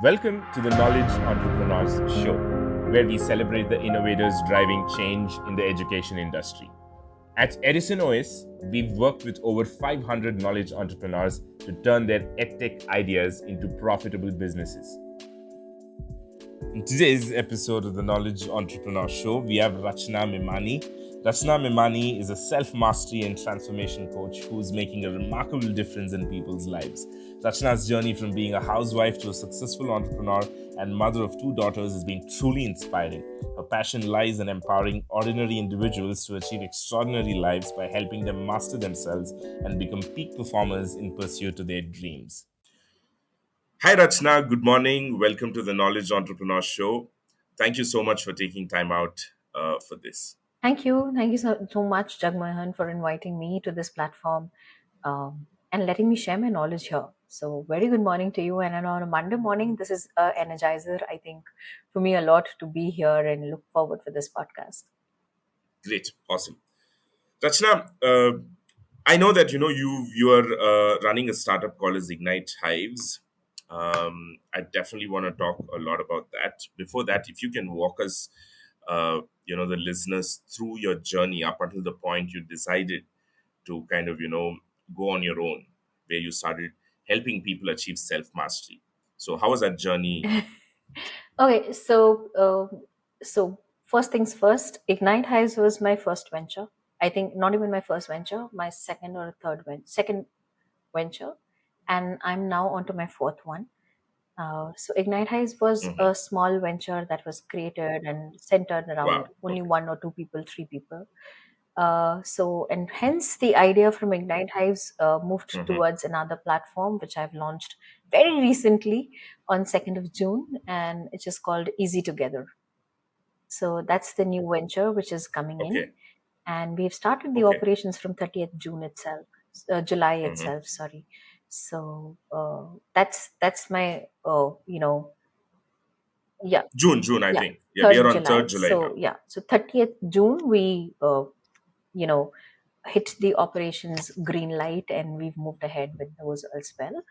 Welcome to the Knowledge Entrepreneurs Show, where we celebrate the innovators driving change in the education industry. At Edison OS, we've worked with over 500 knowledge entrepreneurs to turn their edtech ideas into profitable businesses. In today's episode of the Knowledge Entrepreneur Show, we have Rachna Mimani. Rachna Mimani is a self-mastery and transformation coach who's making a remarkable difference in people's lives. Rachna's journey from being a housewife to a successful entrepreneur and mother of two daughters has been truly inspiring. Her passion lies in empowering ordinary individuals to achieve extraordinary lives by helping them master themselves and become peak performers in pursuit of their dreams. Hi, Rachna. Good morning. Welcome to the Knowledge Entrepreneur Show. Thank you so much for taking time out for this. Thank you. Thank you so much, Jagmohan, for inviting me to this platform and letting me share my knowledge here. So, very good morning to you. And on a Monday morning, this is an energizer, I think, for me a lot to be here and look forward for this podcast. Great. Awesome. Rachna, I know that you are running a startup called as Ignite Hives. I definitely want to talk a lot about that. Before that, if you can walk us, the listeners through your journey up until the point you decided to kind of go on your own, where you started helping people achieve self mastery. So, how was that journey? Okay, so first things first, Ignite Hives was my first venture. I think not even my first venture, my second venture, and I'm now onto my fourth one. So Ignite Hives was Mhm. a small venture that was created and centered around Wow. only Okay. one or two people, three people. And hence the idea from Ignite Hives moved Mhm. towards another platform, which I've launched very recently on 2nd of June, and it's just called Easytwogether. So that's the new venture which is coming in, Okay. and we've started the Okay. operations from 30th June itself, July Mhm. itself. Sorry. So that's my yeah, June, I yeah, think. Yeah, we are 3rd on July. 3rd July So now. yeah, so 30th June we you know hit the operations green light, and we've moved ahead with those as well.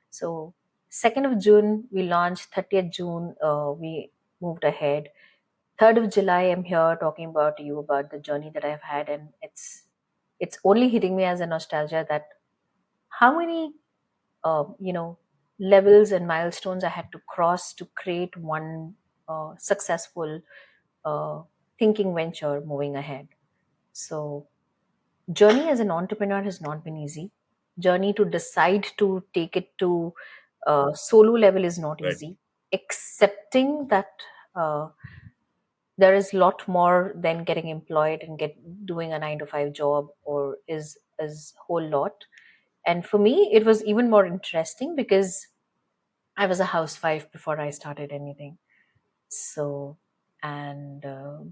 So 2nd of June we launched, 30th June we moved ahead. 3rd of July I'm here talking about you about the journey that I've had, and it's only hitting me as a nostalgia that how many you know levels and milestones I had to cross to create one successful uh, thinking venture moving ahead. So journey as an entrepreneur has not been easy. Journey to decide to take it to solo level is not Right. easy. Accepting that uh, there is a lot more than getting employed and get doing a 9 to 5 job, or is whole lot. And for me it was even more interesting because I was a housewife before I started anything. So, and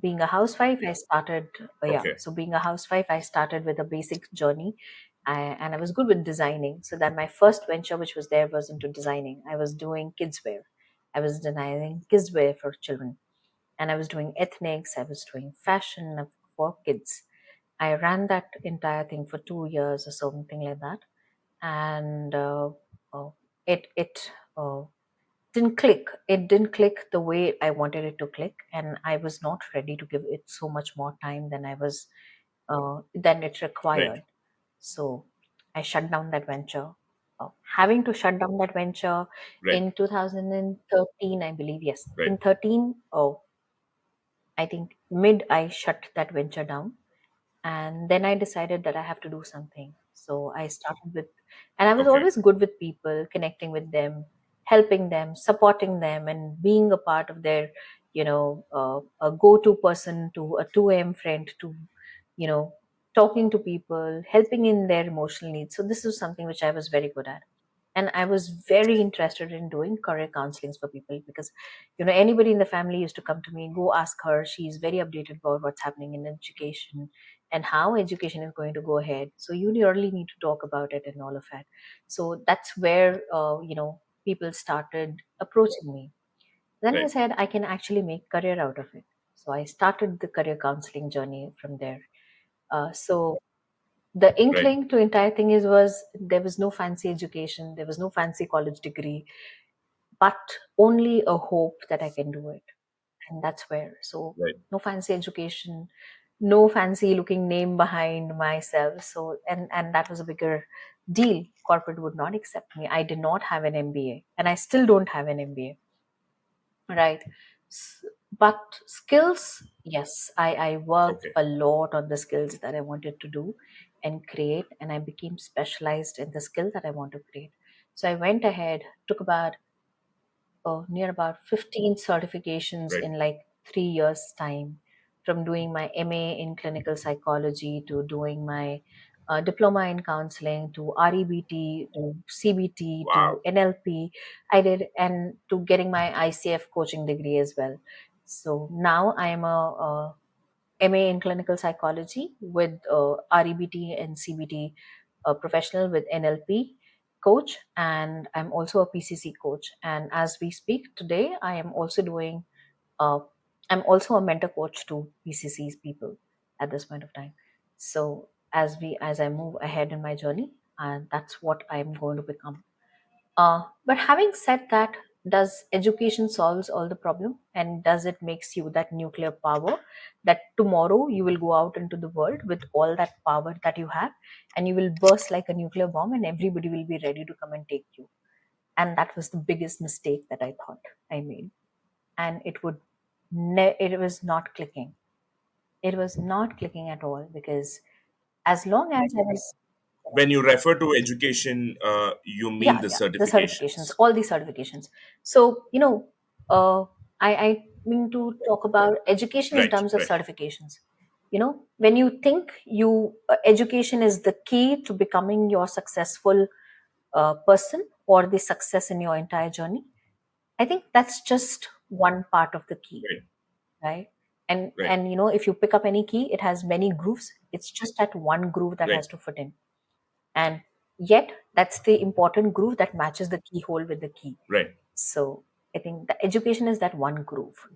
being a housewife, I started, yeah. Okay. So, being a housewife, I started with a basic journey, and I was good with designing. So, that my first venture, which was there, was into designing. I was doing kids wear. I was designing kids wear for children, and I was doing ethnics. I was doing fashion for kids. I ran that entire thing for 2 years or something like that, and uh, it didn't click. It didn't click the way I wanted it to click, and I was not ready to give it so much more time than it Right. required. So I shut down that venture. Having to shut down that venture Right. in 2013, I believe. Yes, Right. in 13. Oh, I think mid I shut that venture down, and then I decided that I have to do something. So I started with, and I was Okay. always good with people, connecting with them, helping them, supporting them, and being a part of their a go-to person, to a 2 a.m. friend, to you know talking to people, helping in their emotional needs. So this is something which I was very good at, and I was very interested in doing career counselings for people, because anybody in the family used to come to me, go ask her. She's very updated about what's happening in education and how education is going to go ahead, so you really need to talk about it and all of that. So that's where people started approaching me. Then I Right. said I can actually make career out of it. So I started the career counseling journey from there. So the Right. inkling to entire thing is was there was no fancy education, there was no fancy college degree, but only a hope that I can do it. And that's where, so Right. no fancy education, no fancy looking name behind myself. So, and that was a bigger deal. Corporate would not accept me. I did not have an MBA, and I still don't have an MBA, right? But skills, yes, I worked Okay. a lot on the skills that I wanted to do and create, and I became specialized in the skill that I want to create. So I went ahead, took about near about 15 certifications Right. in like 3 years' time, from doing my MA in clinical psychology to doing my diploma in counseling to REBT to CBT to Wow. NLP. I did, and to getting my ICF coaching degree as well. So now I am a MA in clinical psychology with REBT and CBT professional with NLP coach, and I'm also a PCC coach. And as we speak today, I am also doing. Uh, I'm also a mentor coach to PCC's people at this point of time. So as I move ahead in my journey, and that's what I'm going to become. But having said that, does education solves all the problem, and does it makes you that nuclear power that tomorrow you will go out into the world with all that power that you have, and you will burst like a nuclear bomb, and everybody will be ready to come and take you? And that was the biggest mistake that I thought I made, and it was not clicking. It was not clicking at all, because as long as I was, When you refer to education, you mean yeah, the yeah, the certifications, certifications. all these certifications. So uh, I mean to talk about education in Right. terms of Right. certifications. When you think education is the key to becoming your successful person, or the success in your entire journey, I think that's just one part of the key, Right. right? and Right. and if you pick up any key, it has many grooves. It's just that one groove that Right. has to fit in, and yet that's the important groove that matches the keyhole with the key. Right. So I think the education is that one groove,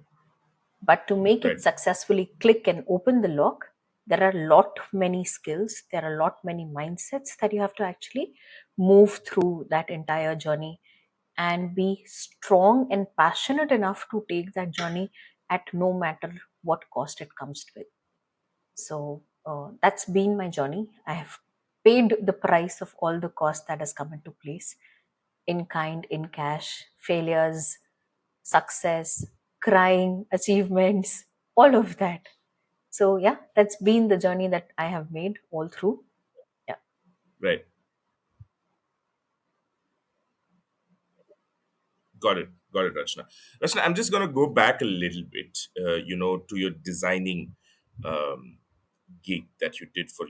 but to make it Right. successfully click and open the lock, there are a lot many skills, there are a lot many mindsets that you have to actually move through that entire journey, and be strong and passionate enough to take that journey at no matter what cost it comes with. So that's been my journey. I have paid the price of all the cost that has come into place, in kind, in cash, failures, success, crying, achievements, all of that. So yeah, that's been the journey that I have made all through. Yeah. Right. Got it. Got it, Rachna. Rachna, I'm just going to go back a little bit, to your designing um, gig that you did for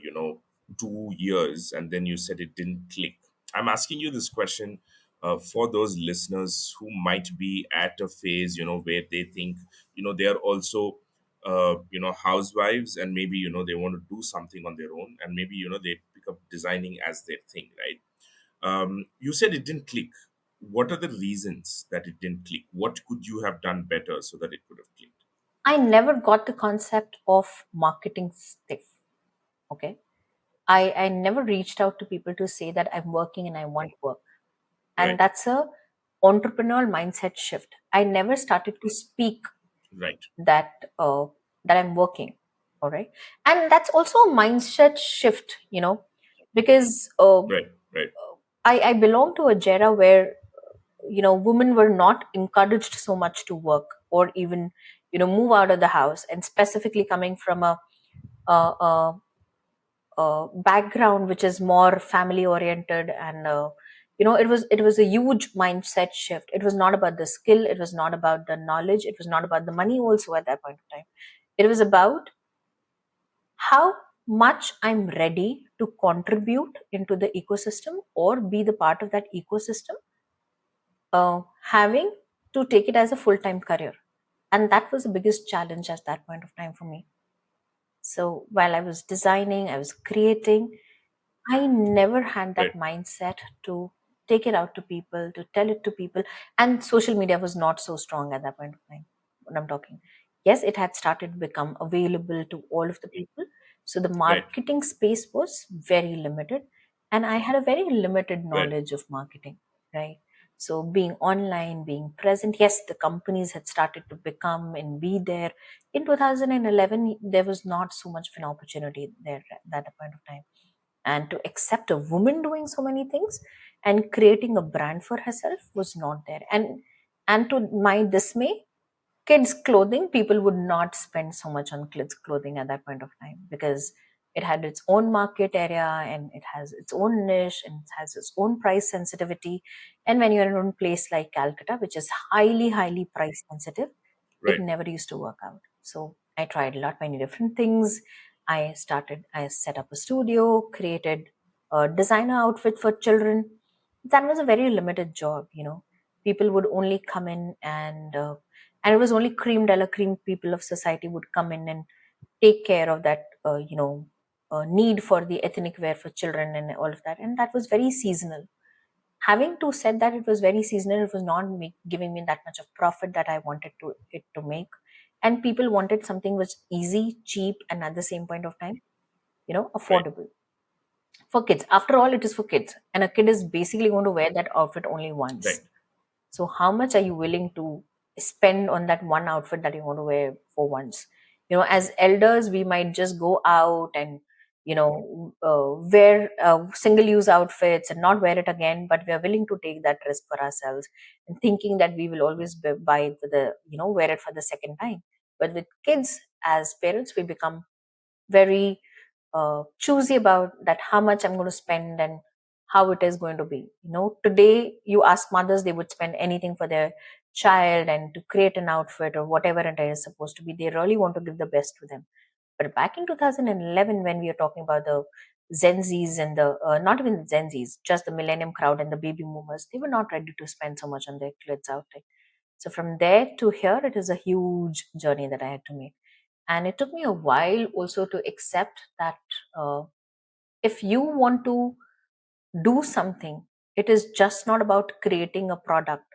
2 years, and then you said it didn't click. I'm asking you this question for those listeners who might be at a phase where they think they are also housewives, and maybe they want to do something on their own, and maybe they pick up designing as their thing, right? You said it didn't click. What are the reasons that it didn't click? What could you have done better so that it could have clicked? I never got the concept of marketing stiff. Okay. I never reached out to people to say that I'm working and I want work. And Right. that's a entrepreneurial mindset shift. I never started to speak Right. that that I'm working. All right. And that's also a mindset shift, because Right. Right. I belong to a era where women were not encouraged so much to work, or even move out of the house, and specifically coming from a, a, background which is more family oriented, and it was a huge mindset shift. It was not about the skill, it was not about the knowledge, it was not about the money also at that point of time. It was about how much I'm ready to contribute into the ecosystem, or be the part of that ecosystem, having to take it as a full-time career. And that was the biggest challenge at that point of time for me. So while I was designing, I was creating, I never had that Right. mindset to take it out to people, to tell it to people. And social media was not so strong at that point of time when I'm talking. Yes, it had started to become available to all of the people. So the Right. marketing space was very limited. And I had a very limited Right. knowledge of marketing, right? So being online, being present, yes, the companies had started to become and be there. In 2011, there was not so much of an opportunity there at that point of time. And to accept a woman doing so many things and creating a brand for herself was not there. And to my dismay, kids clothing, people would not spend so much on kids clothing at that point of time, because it had its own market area and it has its own niche and it has its own price sensitivity. And when you're in a place like Calcutta, which is highly price sensitive, it Right. never used to work out. So I tried a lot many different things. I set up a studio, created a designer outfit for children. That was a very limited job, you know. People would only come in and it was only cream de la cream people of society would come in and take care of that need for the ethnic wear for children and all of that, and that was very seasonal. Having to said that, it was very seasonal, it was not giving me that much of profit that I wanted to it to make. And people wanted something which easy, cheap, and at the same point of time, Right. affordable for kids. After all, it is for kids, and a kid is basically going to wear that outfit only once. Right. So how much are you willing to spend on that one outfit that you want to wear for once? As elders, we might just go out and, wear single use outfits and not wear it again, but we are willing to take that risk for ourselves and thinking that we will always buy it for wear it for the second time. But with kids, as parents, we become very choosy about that how much I'm going to spend and how it is going to be. Today you ask mothers, they would spend anything for their child and to create an outfit or whatever it is supposed to be. They really want to give the best to them. But back in 2011, when we are talking about the Gen Zs and the not even the Gen Zs, just the millennium crowd and the baby boomers, they were not ready to spend so much on their kids outfit. So from there to here, it is a huge journey that I had to make. And it took me a while also to accept that uh, if you want to do something, it is just not about creating a product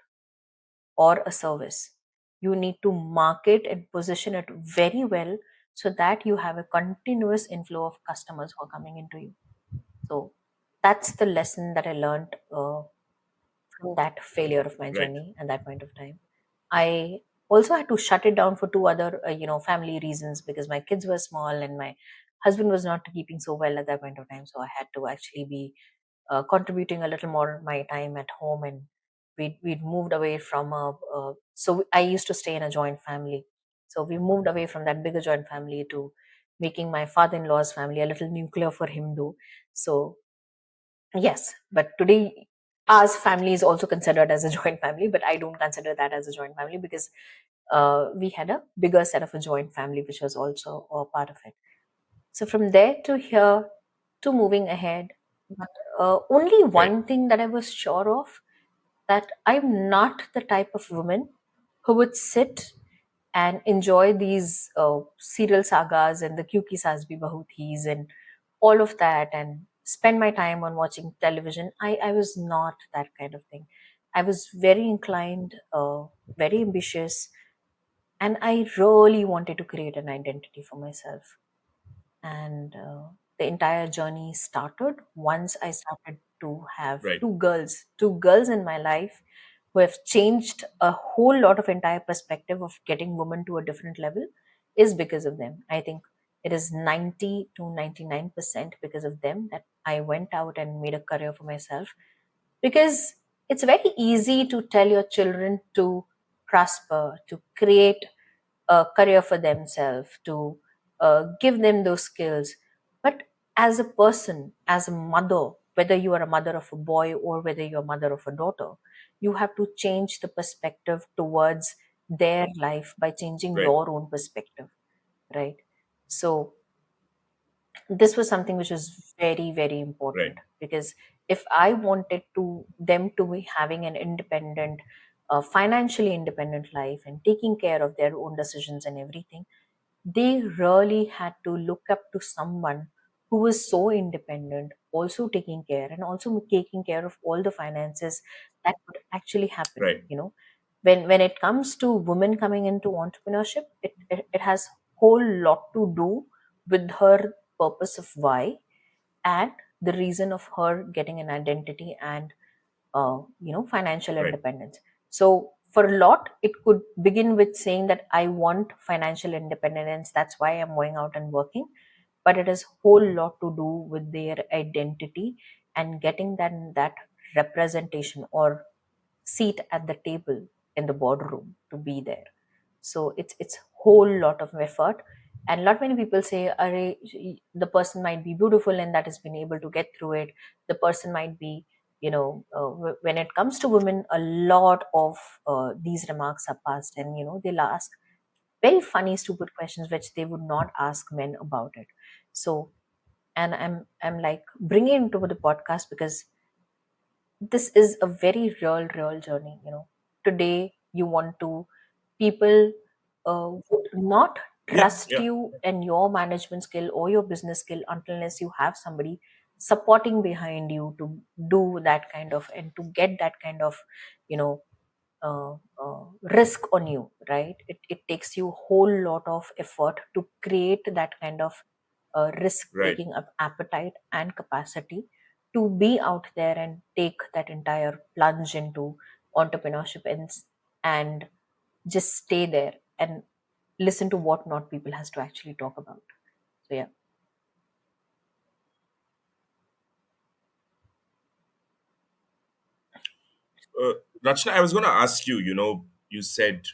or a service. You need to market and position it very well so that you have a continuous inflow of customers who are coming into you. So that's the lesson that I learned from that failure of my Right. journey at that point of time. I also had to shut it down for two other, family reasons, because my kids were small and my husband was not keeping so well at that point of time. So I had to actually be contributing a little more my time at home, and we'd moved away from so I used to stay in a joint family. So we moved away from that bigger joint family to making my father-in-law's family a little nuclear for him though. So yes, but today ours family is also considered as a joint family, but I don't consider that as a joint family because we had a bigger set of a joint family, which was also a part of it. So from there to here to moving ahead, but only Right. one thing that I was sure of, that I'm not the type of woman who would sit and enjoy these serial sagas and the Kyuki Sasbi Bahutis and all of that and spend my time on watching television. I was not that kind of thing. I was very inclined, very ambitious, and I really wanted to create an identity for myself. And the entire journey started once I started to have Right. two girls in my life who have changed a whole lot of entire perspective of getting women to a different level is because of them. I think it is 90 to 99% because of them that I went out and made a career for myself, because it's very easy to tell your children to prosper, to create a career for themselves, to give them those skills. But as a person, as a mother, whether you are a mother of a boy or whether you're a mother of a daughter, you have to change the perspective towards their life by changing Right. your own perspective, right? So this was something which was very Right. important, because if I wanted to them to be having an independent, financially independent life and taking care of their own decisions and everything, they really had to look up to someone who was so independent, also taking care and also taking care of all the finances that would actually happen. Right. When it comes to women coming into entrepreneurship, it has whole lot to do with her purpose of why, and the reason of her getting an identity and financial Right. independence. So for a lot, it could begin with saying that I want financial independence, that's why I'm going out and working. But it has whole lot to do with their identity and getting that representation or seat at the table in the boardroom to be there. So it's whole lot of effort. And lot many people say, Array, the person might be beautiful and that has been able to get through it. The person might be, when it comes to women, a lot of these remarks are passed, and they'll ask very funny stupid questions which they would not ask men about it. So, and I'm like bringing it into the podcast because this is a very real journey. Today you want to, people would not Yeah. trust Yeah. you and your management skill or your business skill unless you have somebody supporting behind you to do that kind of, and to get that kind of you know risk on you, right? It takes you a whole lot of effort to create that kind of risk Right. taking appetite and capacity to be out there and take that entire plunge into entrepreneurship, and just stay there and listen to what not people has to actually talk about. So yeah. Uh, Rachna, I was going to ask you. You said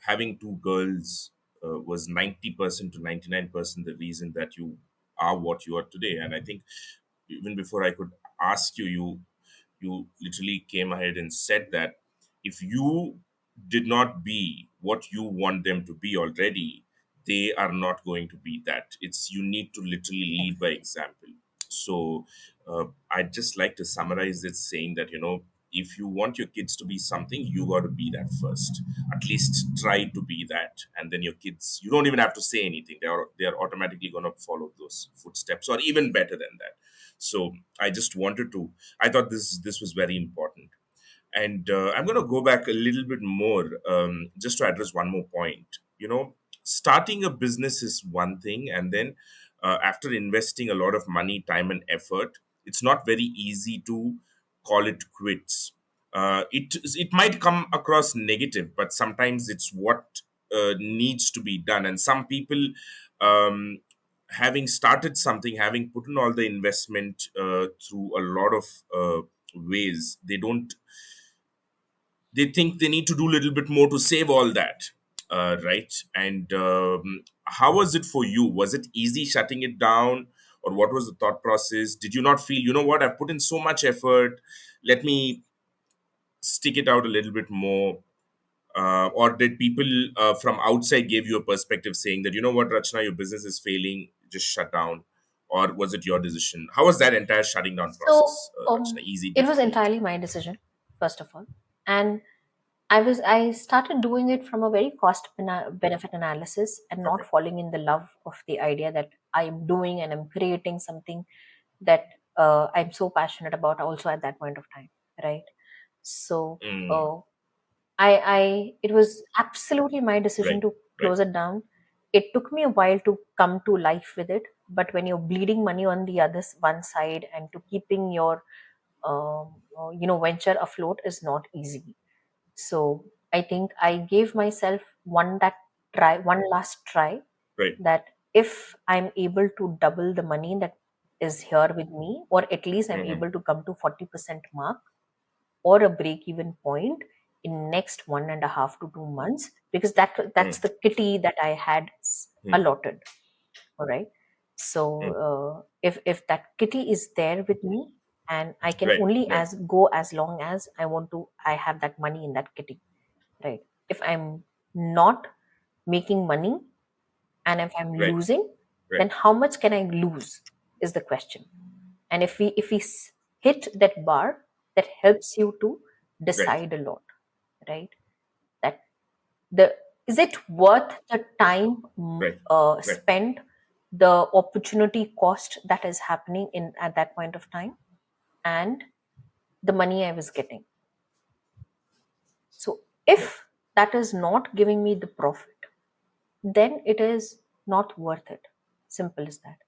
having two girls was 90% to 99% the reason that you are what you are today. And I think even before I could ask you, you literally came ahead and said that if you did not be what you want them to be already, they are not going to be that. It's you need to literally lead by Exactly. example. So I'd just like to summarize it saying that if you want your kids to be something, you got to be that first. At least try to be that, and then your kids, you don't even have to say anything. They are automatically going to follow those footsteps, or even better than that. So I just wanted to. I thought this was very important, and I'm going to go back a little bit more, just to address one more point. Starting a business is one thing, and then after investing a lot of money, time, and effort, it's not very easy to call it quits. It might come across negative, but sometimes it's what needs to be done. And some people, um, having started something, having put in all the investment through a lot of ways, they think they need to do a little bit more to save all that, right? And how was it for you? Was it easy shutting it down, or what was the thought process? Did you not feel, what, I've put in so much effort, let me stick it out a little bit more? Or did people from outside give you a perspective saying that, what, Rachna, your business is failing, just shut down? Or was it your decision? How was that entire shutting down So process, Rachna? Easy, it was difficult? entirely my decision, first of all. And I started doing it from a very cost benefit analysis, and Okay. not falling in the love of the idea that I'm doing and I'm creating something that I'm so passionate about also at that point of time, right? So Mm, uh, I it was absolutely my decision right, to right. close it down. It took me a while to come to life with it, but when you're bleeding money on the one side, and to keeping your venture afloat is not easy. So I think I gave myself one last try, Right. that if I'm able to double the money that is here with me, or at least I'm Hmm. able to come to 40% mark or a break even point in next 1.5 to 2 months, because that's Mm, the kitty that I had mm, allotted. All right. So mm. if that kitty is there with me, and I can Right, only right, as go as long as I have that money in that kitty, right? If I'm not making money, and if I'm right, losing, right, then how much can I lose is the question. And if we hit that bar, that helps you to right, decide a lot, right? That the is it worth the time right, right, spent, the opportunity cost that is happening in at that point of time, and the money I was getting. So right, if that is not giving me the profit, then it is not worth it. Simple as that.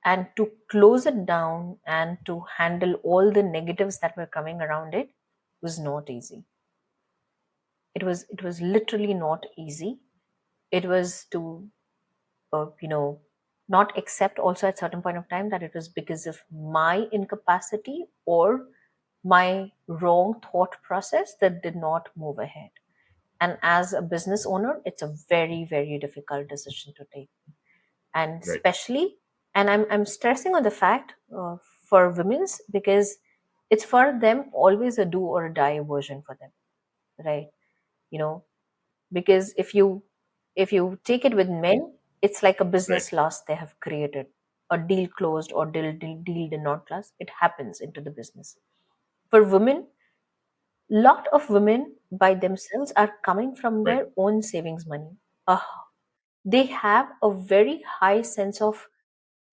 and to close it down and to handle all the negatives that were coming around it was not easy. It was literally not easy. It was to you know not accept also at certain point of time that it was because of my incapacity or my wrong thought process that did not move ahead. And as a business owner, it's a very, very difficult decision to take. And Right. especially, and I'm stressing on the fact for women's, because it's for them always a do or die version for them, right? You know, because if you take it with men, it's like a Right. business loss they have created, a deal closed or deal did not close. It happens into the business. For women, lot of women by themselves are coming from Right. their own savings money. uh, they have a very high sense of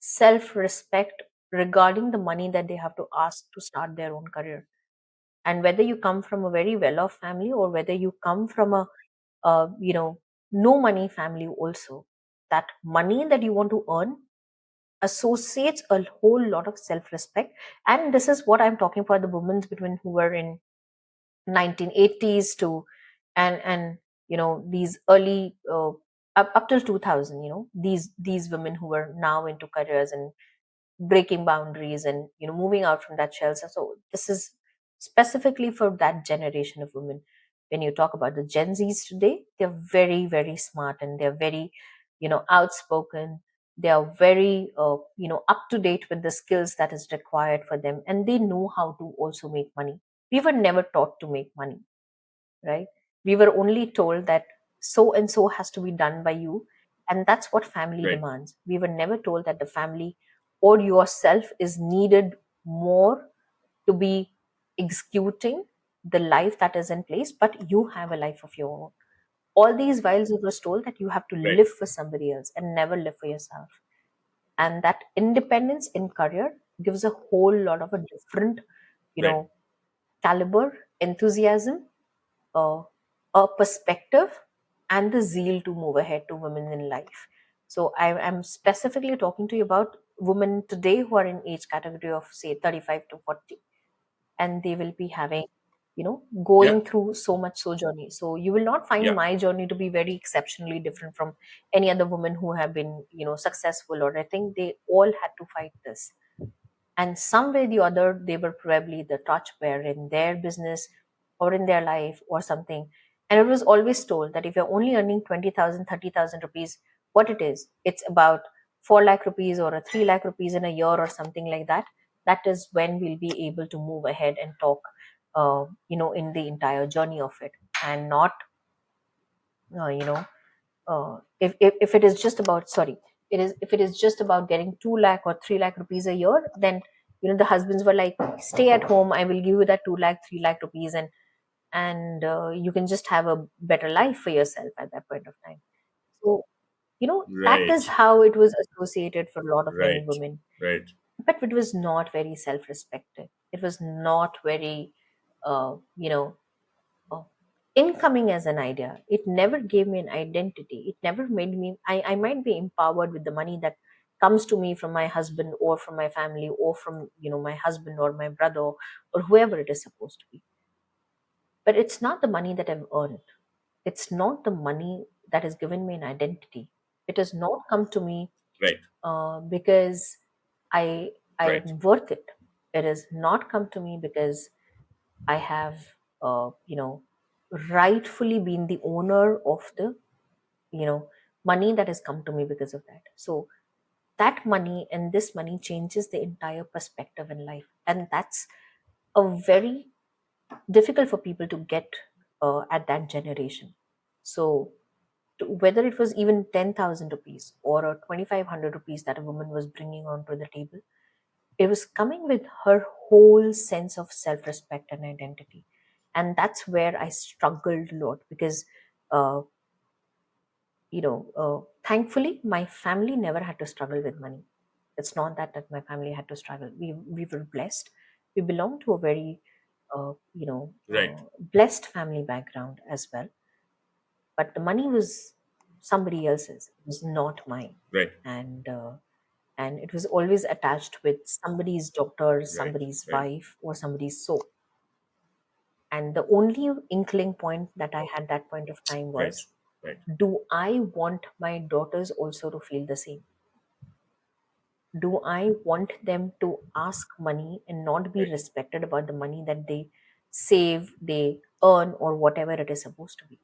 self respect regarding the money that they have to ask to start their own career. And whether you come from a very well off family or whether you come from a no money family also, that money that you want to earn associates a whole lot of self respect. And this is what I'm talking for the women between who were in 1980s to and these early up till 2000, these women who are now into careers and breaking boundaries and moving out from that shell. So this is specifically for that generation of women. When you talk about the Gen Zs today, they're very, very smart, and they're very outspoken. They are very up to date with the skills that is required for them, and they know how to also make money. We were never taught to make money, right? We were only told that so and so has to be done by you, and that's what family Right. demands. We were never told that the family or yourself is needed more to be executing the life that is in place, but you have a life of your own. All these whiles it was told that you have to Right. live for somebody else and never live for yourself. And that independence in career gives a whole lot of a different, you Right. know, caliber, enthusiasm, uh, a perspective, and the zeal to move ahead to women in life. So I'm specifically talking to you about women today who are in age category of say 35 to 40, and they will be having Yeah. going through so much so journey. So you will not find Yeah. my journey to be very exceptionally different from any other woman who have been successful, or I think they all had to fight this. And some way the other they were probably the torchbearer in their business or in their life or something. And it was always told that if you're only earning 20,000, 30,000 rupees, what it is, it's about 4 lakh rupees or a 3 lakh rupees in a year or something like that. That is when we'll be able to move ahead and talk in the entire journey of it. And not uh, you know if it is just about, sorry, it is if it is just about getting 2 lakh or 3 lakh rupees a year, then the husbands were like, stay at home, I will give you that 2 lakh 3 lakh rupees, and you can just have a better life for yourself at that point of time. So that is Right. how it was associated for a lot of many Right. women. Right. But it was not very self-respected. It was not very uh, you know uh, incoming as an idea. It never gave me an identity. It never made me, I might be empowered with the money that comes to me from my husband or from my family or from my husband or my brother or whoever it is supposed to be. But it's not the money that I've earned. It's not the money that has given me an identity. It has not come to me Right. because I Right. am worth it. It has not come to me because I have, rightfully been the owner of the, money that has come to me because of that. So that money and this money changes the entire perspective in life. And that's a very difficult for people to get at that generation. So whether it was even 10,000 rupees or a 2,500 rupees that a woman was bringing onto the table, it was coming with her whole sense of self respect and identity. And that's where I struggled a lot because, uh, thankfully, my family never had to struggle with money. It's not that my family had to struggle. We were blessed. We belong to a very, Right. blessed family background as well. But the money was somebody else's. It was not mine. Right. And and it was always attached with somebody's daughter, Right. somebody's Right. wife, or somebody's so. And the only inkling point that I had that point of time Right. was, Right. do I want my daughters also to feel the same? Do I want them to ask money and not be Right. respected about the money that they save, they earn, or whatever it is supposed to be?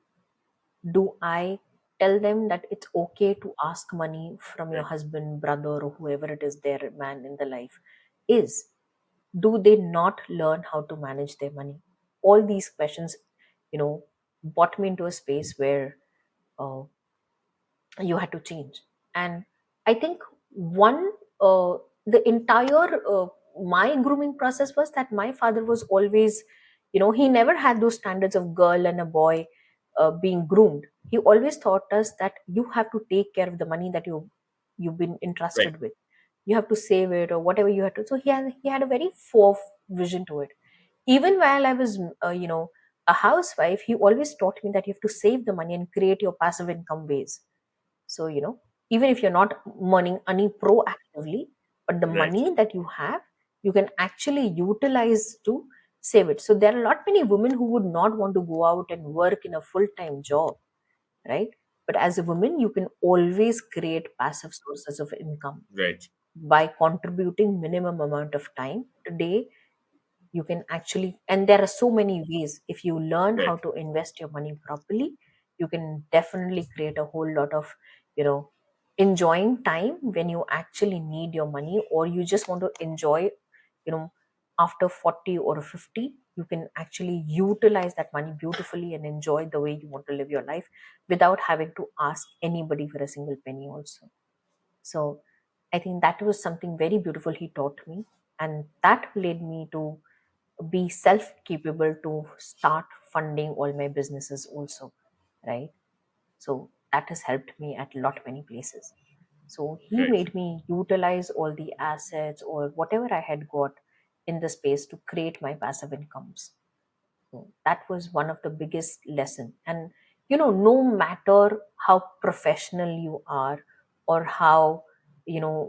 Do I tell them that it's okay to ask money from your Right. husband, brother, or whoever it is, their man in the life is? Do they not learn how to manage their money? All these questions, you know, brought me into a space where uh, you had to change. And I think one the entire my grooming process was that my father was always, he never had those standards of girl and a boy being groomed. He always taught us that you have to take care of the money that you've been Right. entrusted with. You have to save it or whatever you had to. So he had a very forth vision to it. Even while I was a housewife, he always taught me that you have to save the money and create your passive income ways. So, even if you're not earning money proactively, but the Right. money that you have, you can actually utilize to save it. So there are a lot many women who would not want to go out and work in a full-time job, right? But as a woman, you can always create passive sources of income Right. by contributing minimum amount of time. Today, you can actually, and there are so many ways. If you learn how Right. to invest your money properly, you can definitely create a whole lot of, you know enjoying time when you actually need your money, or you just want to enjoy, you know after 40 or 50, you can actually utilize that money beautifully and enjoy the way you want to live your life without having to ask anybody for a single penny also. So I think that was something very beautiful he taught me, and that led me to be self capable to start funding all my businesses also, right? So that has helped me at lot many places. So he Right. made me utilize all the assets or whatever I had got in the space to create my passive incomes. So that was one of the biggest lesson. And no matter how professional you are, or how,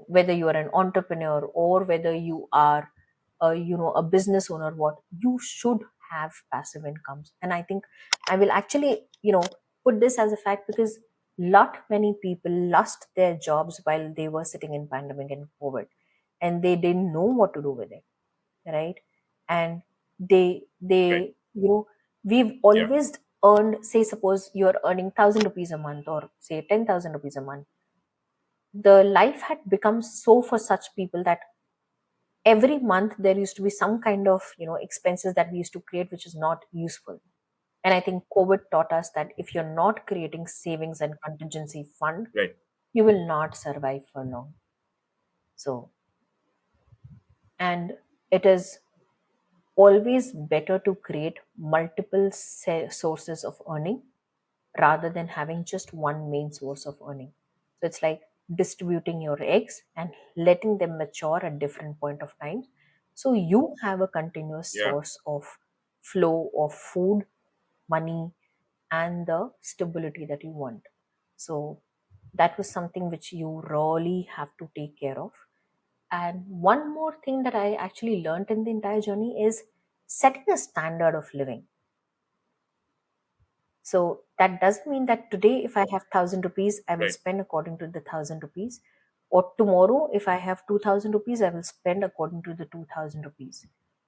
whether you are an entrepreneur or whether you are a business owner, what you should have passive incomes. And I think I will actually, put this as a fact, because lot many people lost their jobs while they were sitting in pandemic and COVID, and they didn't know what to do with it, right? And Right. we've Yeah. always earned, say suppose you're earning 1,000 rupees a month, or say 10,000 rupees a month. The life had become so for such people that every month there used to be some kind of expenses that we used to create, which is not useful. And I think COVID taught us that if you're not creating savings and contingency fund, Right. you will not survive for long. So, and it is always better to create multiple sources of earning rather than having just one main source of earning. So it's like distributing your eggs and letting them mature at different point of time, so you have a continuous Yeah. source of flow of food, money, and the stability that you want. So that was something which you really have to take care of. And one more thing that I actually learned in the entire journey is setting a standard of living. So that doesn't mean that today, if I have 1,000 rupees, I will Right. spend according to the 1,000 rupees. Or tomorrow, if I have 2,000 rupees, I will spend according to the 2,000 rupees.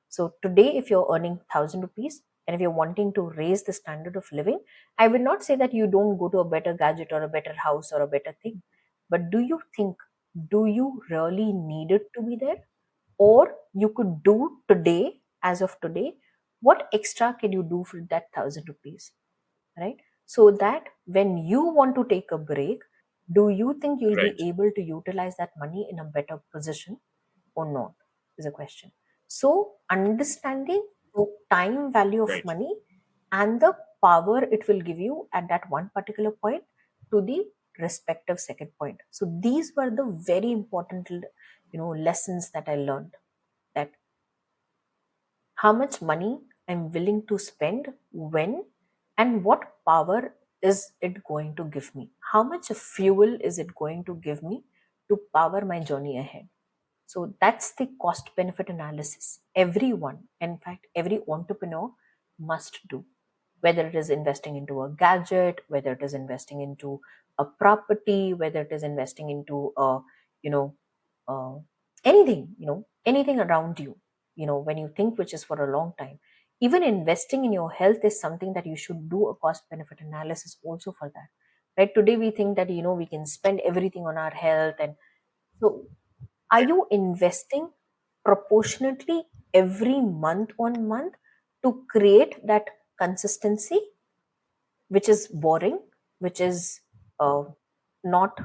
So today, if you're earning 1,000 rupees, and if you're wanting to raise the standard of living, I will not say that you don't go to a better gadget or a better house or a better thing. But do you really need it to be there? Or you could do today, as of today, what extra can you do for that 1,000 rupees, right? So that when you want to take a break, do you think you'll be Right. able to utilize that money in a better position or not, is a question. So understanding the time value of Right. money and the power it will give you at that one particular point to the respective second point. So these were the very important lessons that I learned, that how much money I'm willing to spend, when, and what power is it going to give me? How much fuel is it going to give me to power my journey ahead. So that's the cost benefit analysis. Everyone, in fact, every entrepreneur must do, whether it is investing into a gadget, whether it is investing into a property, whether it is investing into a, you know, uh, anything, anything around you, when you think which is for a long time. Even investing in your health is something that you should do a cost benefit analysis also for that. Right? Today we think that, we can spend everything on our health. And so are you investing proportionately every month on month to create that consistency, which is boring, which is uh, not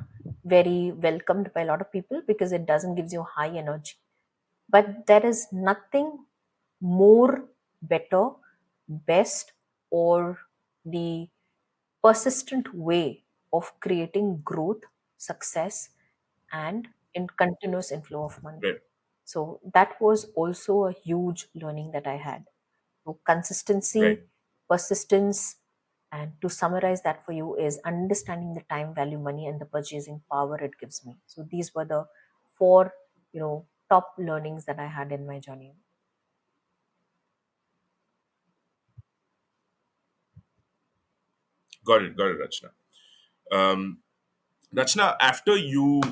very welcomed by a lot of people because it doesn't gives you high energy? But there is nothing more better, best, or the persistent way of creating growth, success, and in continuous inflow of money. Right. So that was also a huge learning that I had. So Right. consistency, persistence, and to summarize that for you is understanding the time value money and the purchasing power it gives me. So these were the four, top learnings that I had in my journey. Got it, Rachna. Um, Rachna, after you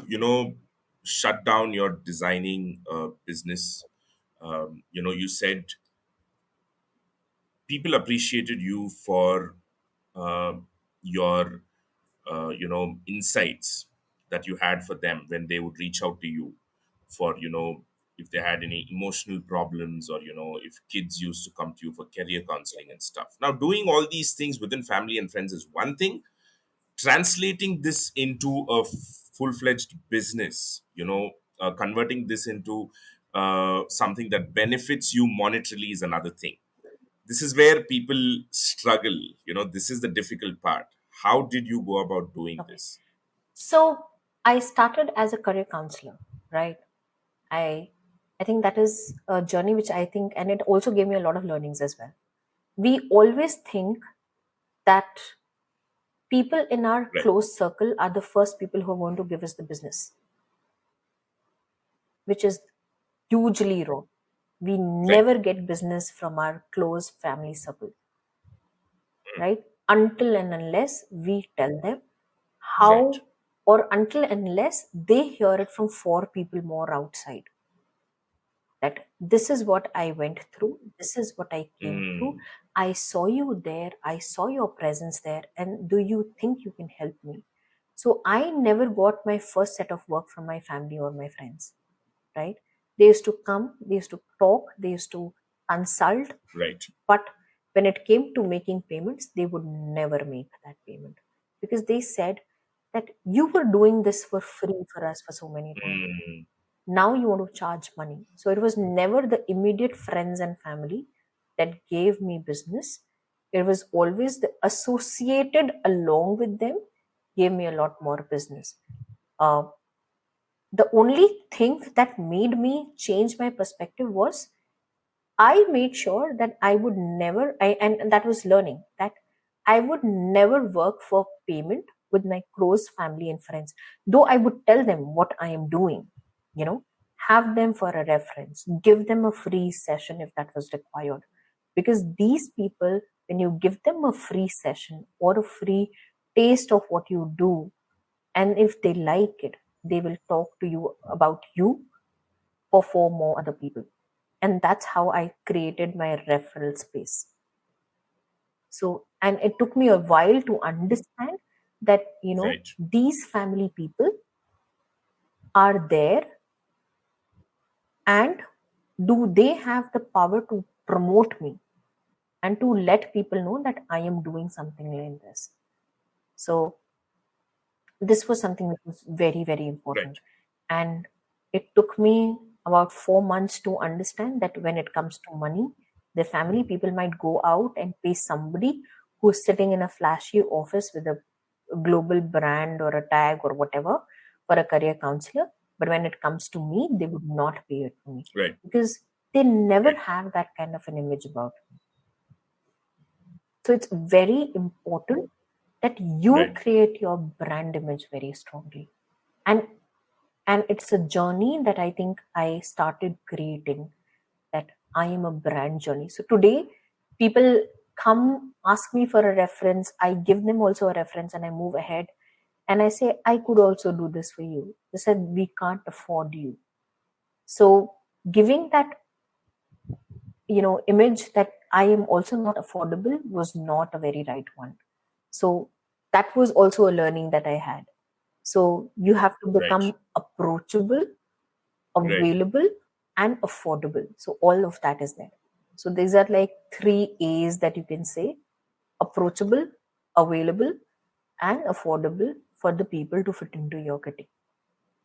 shut down your designing business, you said people appreciated you for uh, your insights that you had for them when they would reach out to you for if they had any emotional problems, or if kids used to come to you for career counseling and stuff. Now, doing all these things within family and friends is one thing. Translating this into a full-fledged business, converting this into something that benefits you monetarily is another thing. This is where people struggle. This is the difficult part. How did you go about doing Okay. this? So I started as a career counselor, right? I I think that is a journey which I think, and it also gave me a lot of learnings as well. We always think that people in our Right. close circle are the first people who are going to give us the business, which is hugely wrong. We Right. never get business from our close family circle, right? Until and unless we tell them Right. how, or until and unless they hear it from four people more outside, that this is what I went through, this is what I came through. Mm. I saw you there, I saw your presence there, and do you think you can help me? So I never got my first set of work from my family or my friends, right? They used to come, they used to talk, they used to consult, Right. but when it came to making payments, they would never make that payment because they said that you were doing this for free for us for so many times. Mm. Now you want to charge money. So it was never the immediate friends and family that gave me business. It was always the associated along with them gave me a lot more business. Uh, the only thing that made me change my perspective was I made sure that I would never, and that was learning, that I would never work for payment with my close family and friends. Though I would tell them what I am doing, you know, have them for a reference, give them a free session if that was required. Because these people, when you give them a free session or a free taste of what you do, and if they like it, they will talk to you about you for four more other people. And that's how I created my referral space. So, and it took me a while to understand that, Right. these family people are there, and do they have the power to promote me and to let people know that I am doing something like this. So this was something that was very, very Right. important. And it took me about 4 months to understand that when it comes to money, the family people might go out and pay somebody who's sitting in a flashy office with a global brand or a tag or whatever for a career counselor. But when it comes to me, they would not pay it to me Right. because they never Right. have that kind of an image about me. So it's very important that you Right. create your brand image very strongly. And And it's a journey that I think I started creating, that I am a brand journey. So today, people come ask me for a reference, I give them also a reference, and I move ahead. And I say, I could also do this for you. They said, we can't afford you. So giving that, image that I am also not affordable was not a very right one. So that was also a learning that I had. So you have to Right. become approachable, Right. available, and affordable. So all of that is there. So these are like 3 A's that you can say: approachable, available, and affordable for the people to fit into your category.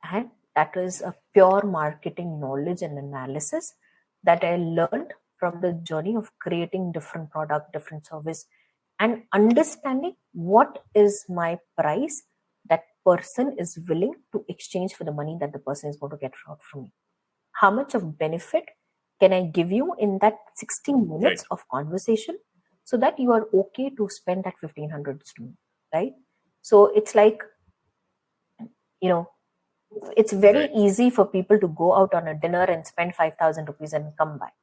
And that is a pure marketing knowledge and analysis that I learned from the journey of creating different product, different service, and understanding what is my price that person is willing to exchange for the money that the person is going to get out from me. How much of benefit can I give you in that 60 Right. minutes of conversation so that you are okay to spend that 1500 to me, right? So it's like, you know, it's very Right. easy for people to go out on a dinner and spend 5,000 rupees and come back.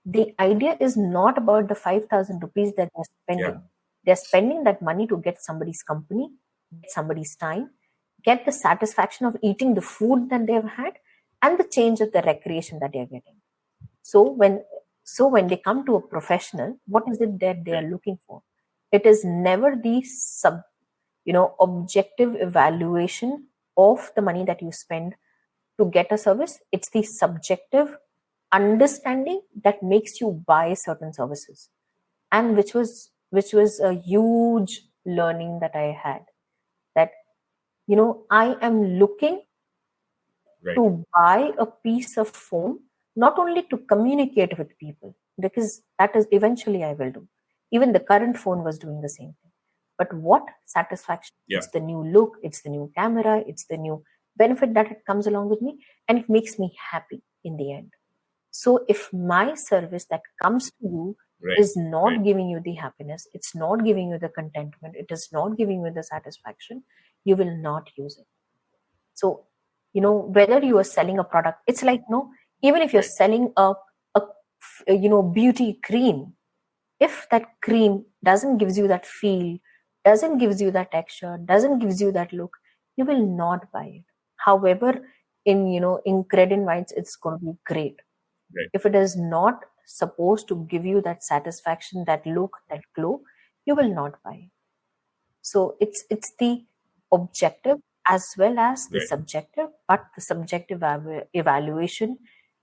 The idea is not about the 5,000 rupees that they're Yeah. spending. They're spending that money to get somebody's company, get somebody's time, get the satisfaction of eating the food that they've had, and the change of the recreation that they're getting. So when they come to a professional, what is it that they are Right. looking for? It is never the objective evaluation of the money that you spend to get a service. It's the subjective understanding that makes you buy certain services, and which was a huge learning that I had, that I am looking Right. to buy a piece of phone not only to communicate with people, because that is eventually I will do. Even the current phone was doing the same thing. But what satisfaction? Yeah. It's the new look, it's the new camera, it's the new benefit that it comes along with me, and it makes me happy in the end. So if my service that comes to you Right. is not Right. giving you the happiness, it's not giving you the contentment, it is not giving you the satisfaction, you will not use it. So, whether you are selling a product, it's like, even if you're Right. selling a beauty cream, if that cream doesn't gives you that feel, doesn't gives you that texture, doesn't gives you that look, you will not buy it. However, in credit wines, it's going to be great. Right. If it is not supposed to give you that satisfaction, that look, that glow, you will not buy it. So it's the objective as well as the Right. subjective, but the subjective evaluation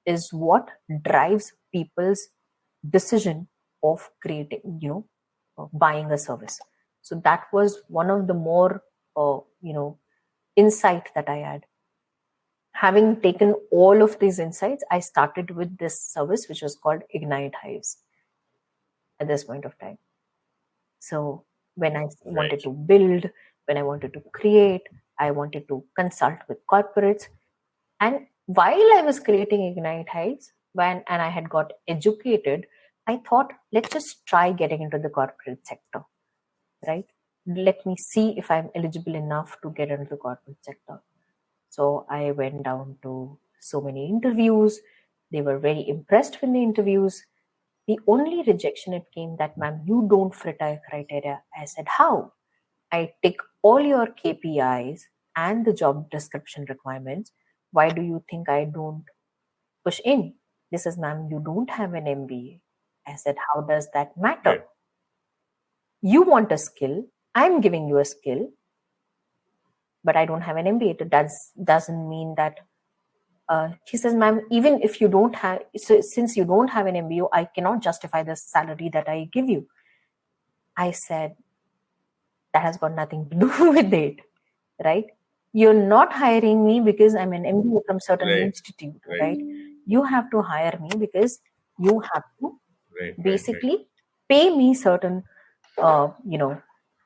is what drives people's decision of creating, buying a service. So that was one of the more, insight that I had. Having taken all of these insights, I started with this service, which was called Ignite Hives at this point of time. So when I Right. wanted to build, when I wanted to create, I wanted to consult with corporates. And while I was creating Ignite Hives, and I had got educated, I thought, let's just try getting into the corporate sector, right? Let me see if I'm eligible enough to get into the corporate sector. So I went down to so many interviews. They were very impressed with the interviews. The only rejection it came that, ma'am, you don't fit our criteria. I said, how? I tick all your KPIs and the job description requirements. Why do you think I don't push in? This is, ma'am, you don't have an MBA. I said, how does that matter? Right. You want a skill. I'm giving you a skill, but I don't have an MBA. That doesn't mean that. She says, ma'am, even if you don't have, so since you don't have an MBA, I cannot justify the salary that I give you. I said, that has got nothing to do with it, right? You're not hiring me because I'm an MBA from certain Right. institute, Right. right? You have to hire me because you have to Right. Right. Right. basically pay me certain,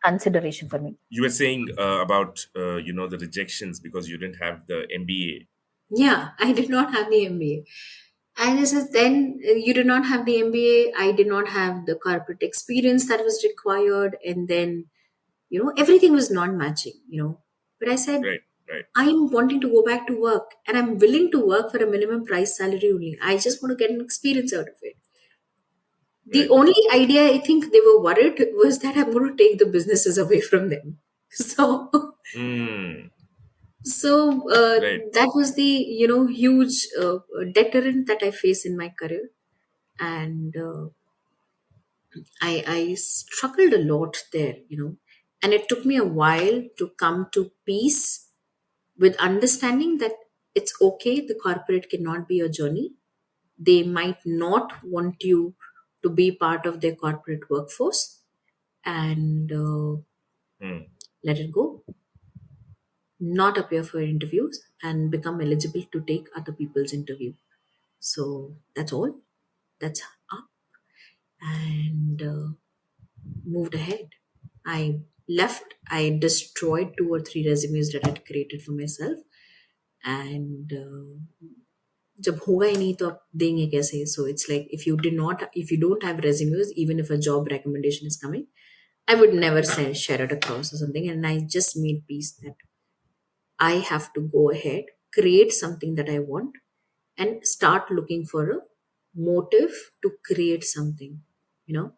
consideration for me. You were saying about the rejections because you didn't have the MBA. Yeah, I did not have the MBA. And I said, then you did not have the MBA. I did not have the corporate experience that was required. And then, everything was non matching. But I said, Right. Right. I'm wanting to go back to work and I'm willing to work for a minimum price salary only. I just want to get an experience out of it. The Right. only idea I think they were worried was that I'm going to take the businesses away from them. So, Mm. so Right. that was the huge deterrent that I face in my career, and I struggled a lot there, and it took me a while to come to peace with understanding that it's okay. The corporate cannot be a journey. They might not want you to be part of their corporate workforce, and Mm. let it go, not appear for interviews and become eligible to take other people's interview. So that's all. That's up, and moved ahead. I left. I destroyed two or three resumes that I'd created for myself, and जब होगा ही नहीं तो आप देंगे कैसे? So it's like if you don't have resumes, even if a job recommendation is coming, I would never share it across or something. And I just made peace that I have to go ahead, create something that I want, and start looking for a motive to create something, you know.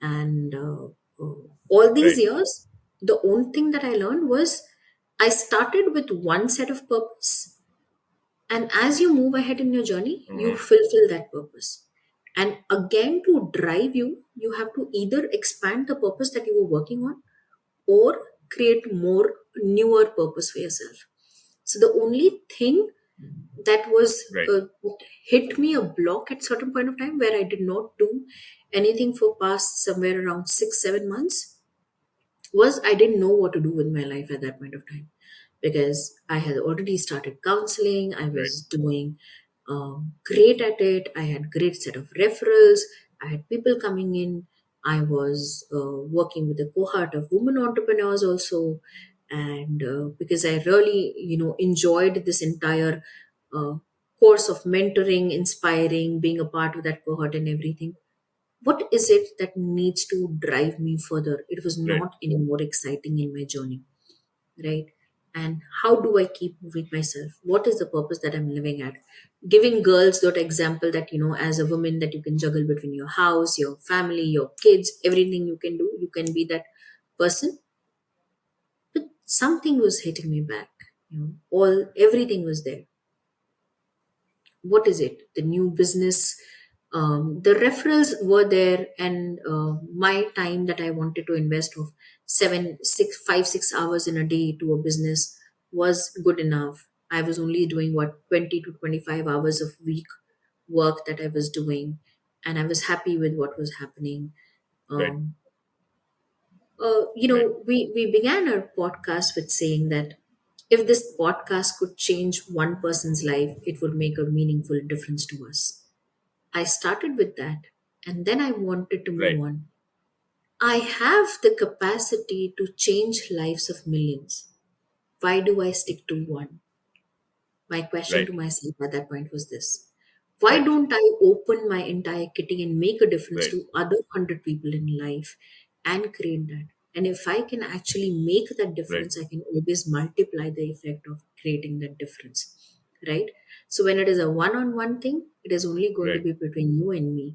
And all these Right. years, the only thing that I learned was I started with one set of purpose, and as you move ahead in your journey, you Mm. fulfill that purpose. And again, to drive you, you have to either expand the purpose that you were working on or create more newer purpose for yourself. So the only thing that was Right. hit me a block at certain point of time where I did not do anything for past somewhere around 6 7 months was I didn't know what to do with my life at that point of time, because I had already started counseling. I Right. was doing great at it. I had great set of referrals. I had people coming in. I was working with a cohort of women entrepreneurs also, and because I really enjoyed this entire uh, course of mentoring, inspiring, being a part of that cohort and everything. What is it that needs to drive me further? It was Right. not any more exciting in my journey, right? And how do I keep moving myself? What is the purpose that I'm living at? Giving girls that example that, as a woman, that you can juggle between your house, your family, your kids, everything you can do, you can be that person. But something was hitting me back. Everything was there. What is it? The new business, the referrals were there, and my time that I wanted to invest of 6 5 6 hours in a day to a business was good enough. I was only doing what 20 to 25 hours of week work that I was doing, and I was happy with what was happening. Right. um, Right. we began our podcast with saying that if this podcast could change one person's life, it would make a meaningful difference to us. I started with that, and then I wanted to move Right. on. I have the capacity to change lives of millions. Why do I stick to one? My question to Right. myself at that point was this: why Right. don't I open my entire kitty and make a difference Right. to other 100 people in life and create that? And if I can actually make that Right. difference, I can always multiply the effect of creating that difference, right? So when it is a one on one thing, it is only going to Right. be between you and me.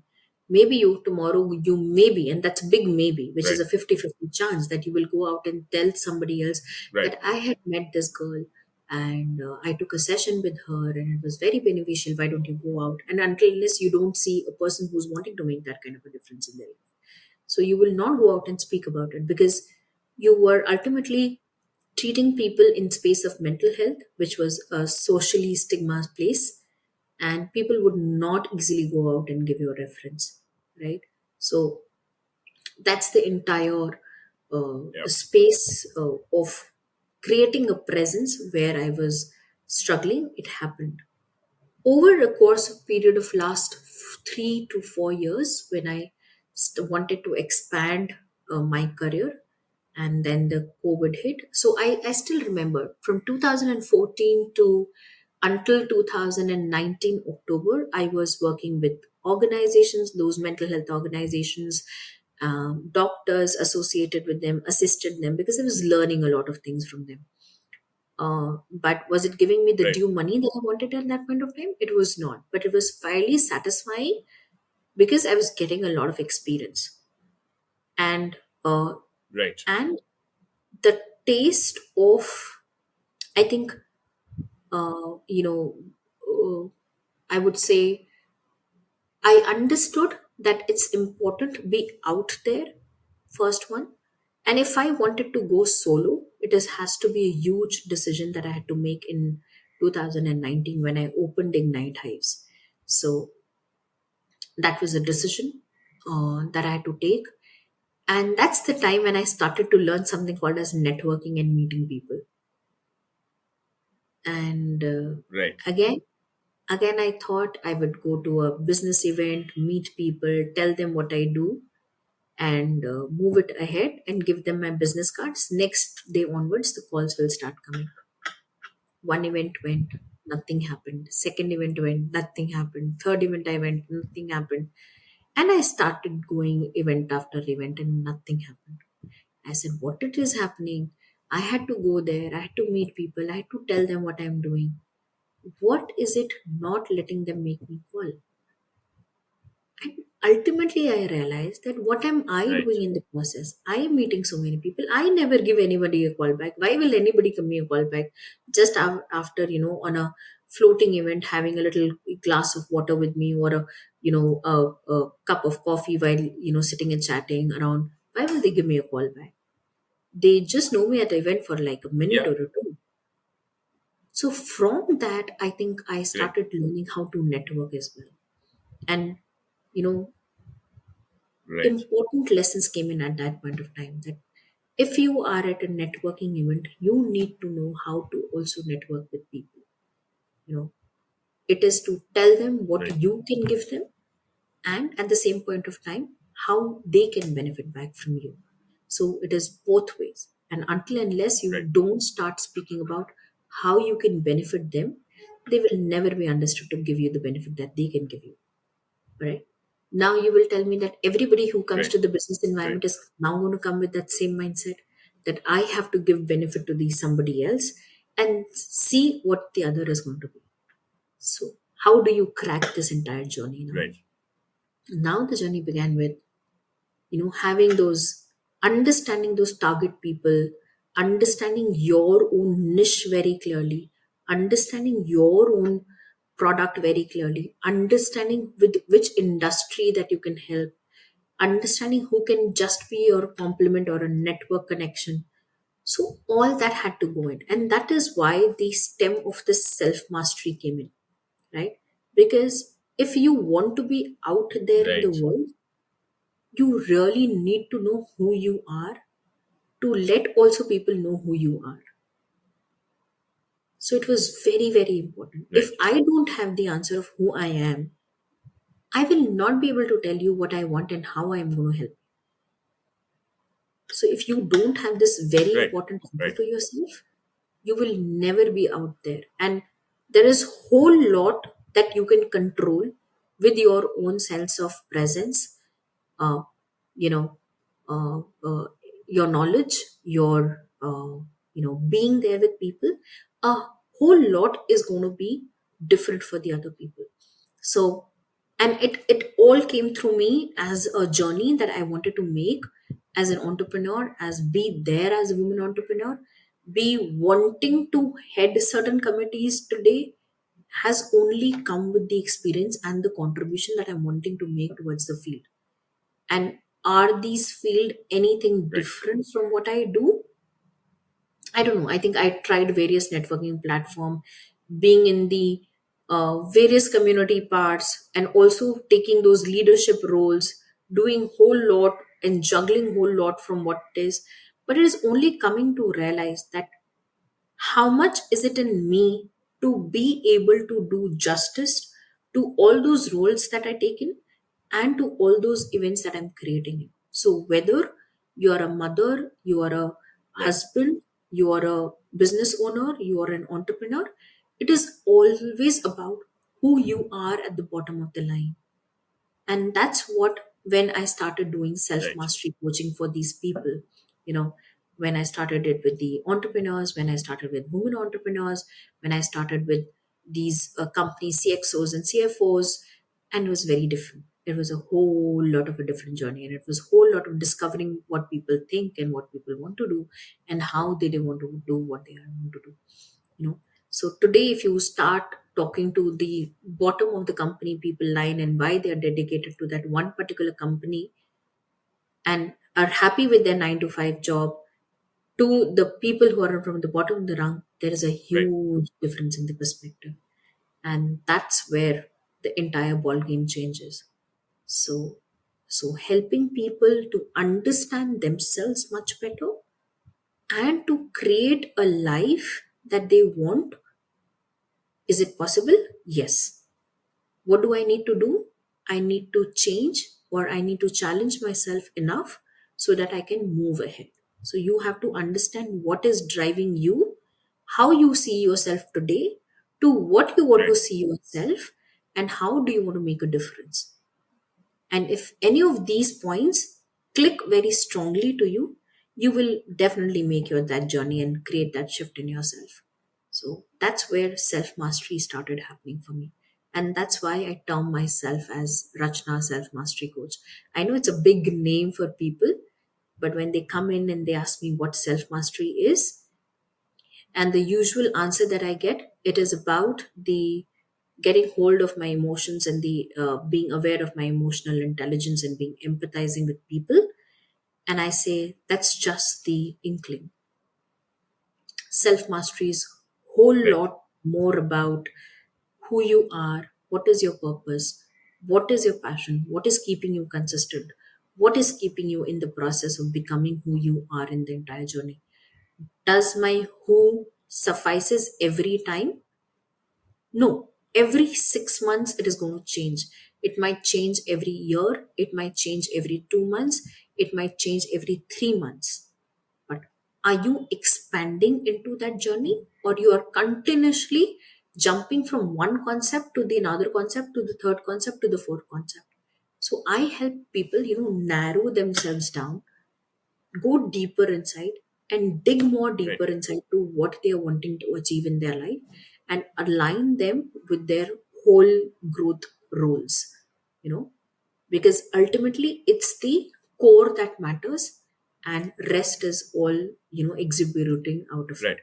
Maybe you tomorrow, you maybe, and that's big maybe, which is Right. a 50-50 chance that you will go out and tell somebody else Right. that I had met this girl, and I took a session with her and it was very beneficial. Why don't you go out? And until unless you don't see a person who's wanting to make that kind of a difference in their life, so you will not go out and speak about it, because you were ultimately treating people in space of mental health, which was a socially stigma place, and people would not easily go out and give you a reference, right? So that's the entire Yeah. space of creating a presence where I was struggling. It happened over a course of period of last 3 to 4 years when I wanted to expand my career, and then the COVID hit. So I still remember from 2014 to until 2019 October, I was working with organizations, those mental health organizations, doctors associated with them, assisted them because I was learning a lot of things from them. But was it giving me the Right. due money that I wanted at that point of time? It was not. But it was fairly satisfying because I was getting a lot of experience. And uh, Right. and the taste of, I think, you know, I would say I understood that it's important to be out there, first one. And if I wanted to go solo, has to be a huge decision that I had to make in 2019 when I opened Ignite Hives. So that was a decision that I had to take. And that's the time when I started to learn something called as networking and meeting people. And Right. again, again, I thought I would go to a business event, meet people, tell them what I do, and move it ahead and give them my business cards. Next day onwards, the calls will start coming. One event went, nothing happened. Second event went, nothing happened. Third event I went, nothing happened. And I started going event after event and nothing happened. I said, what it is happening? I had to go there. I had to meet people. I had to tell them what I'm doing. What is it not letting them make me call? And ultimately, I realized that what am I Right. doing in the process? I am meeting so many people. I never give anybody a call back. Why will anybody give me a call back? Just after, on a floating event, having a little glass of water with me or a cup of coffee while, sitting and chatting around. Why will they give me a call back? They just know me at the event for like a minute Yeah. or two. So from that, I think I Great. started learning how to network as well. And, you know, Right. important lessons came in at that point of time that if you are at a networking event, you need to know how to also network with people. You know, it is to tell them what Right. you can give them, and at the same point of time, how they can benefit back from you. So it is both ways. And until unless you Right. don't start speaking about how you can benefit them, they will never be understood to give you the benefit that they can give you. Right? Now you will tell me that everybody who comes Right. to the business Right. environment is now going to come with that same mindset that I have to give benefit to the somebody else and see what the other is going to be. So how do you crack this entire journey now? Right. Now the journey began with having those, understanding those target people, understanding your own niche very clearly, understanding your own product very clearly, understanding with which industry that you can help, understanding who can just be your complement or a network connection. So all that had to go in, and that is why the stem of this self mastery came in, right? Because if you want to be out there in the Right. world, you really need to know who you are to let also people know who you are. So it was very, very important. If Right. I don't have the answer of who I am, I will not be able to tell you what I want and how I am going to help. So if you don't have this very Right. important answer Right. to yourself, you will never be out there. And there is whole lot that you can control with your own sense of presence, uh, you know uh, uh, your knowledge, your being there with people. A whole lot is going to be different for the other people. So, and it all came through me as a journey that I wanted to make as an entrepreneur, as be there as a woman entrepreneur, be wanting to head certain committees today, has only come with the experience and the contribution that I'm wanting to make towards the field. And are these field anything Right. different from what I do? I don't know. I think I tried various networking platform, being in the various community parts, and also taking those leadership roles, doing whole lot and juggling whole lot from what it is. But it is only coming to realize that how much is it in me to be able to do justice to all those roles that I take in and to all those events that I'm creating. So whether you are a mother, you are a Right. husband, you are a business owner, you are an entrepreneur, it is always about who you are at the bottom of the line. And that's what, when I started doing self Right. mastery coaching for these people, you know when I started it with the entrepreneurs, when I started with women entrepreneurs, when I started with these company CXOs and CFOs, and it was very different. It was a whole lot of a different journey, and it was a whole lot of discovering what people think and what people want to do, and how they want to do what they want to do. You know, so today, if you start talking to the bottom of the company people line and why they are dedicated to that one particular company and are happy with their 9 to 5 job, to the people who are from the bottom of the rung, there is a Right. huge difference in the perspective. And that's where the entire ball game changes. So, so helping people to understand themselves much better and to create a life that they want. Is it possible? Yes. What do I need to do? I need to change, or I need to challenge myself enough so that I can move ahead. So you have to understand what is driving you, how you see yourself today, to what you want to Right. see yourself, and how do you want to make a difference. And if any of these points click very strongly to you, you will definitely make your that journey and create that shift in yourself. So that's where self mastery started happening for me. And that's why I term myself as Rachna Self Mastery Coach. I know it's a big name for people, but when they come in and they ask me what self mastery is, and the usual answer that I get, it is about the getting hold of my emotions and the being aware of my emotional intelligence and being empathizing with people. And I say that's just the inkling. Self mastery is whole Right. lot more about who you are, what is your purpose, what is your passion, what is keeping you consistent, what is keeping you in the process of becoming who you are in the entire journey. Does my who suffices every time? No. Every 6 months it is going to change. It might change every year, it might change every 2 months, it might change every 3 months. But are you expanding into that journey, or you are continuously jumping from one concept to the another concept to the third concept to the fourth concept? So I help people, narrow themselves down, go deeper inside, and dig more Right. deeper inside to what they are wanting to achieve in their life, and align them with their whole growth roles, you know because ultimately it's the core that matters, and rest is all exhibiting out of it. Right.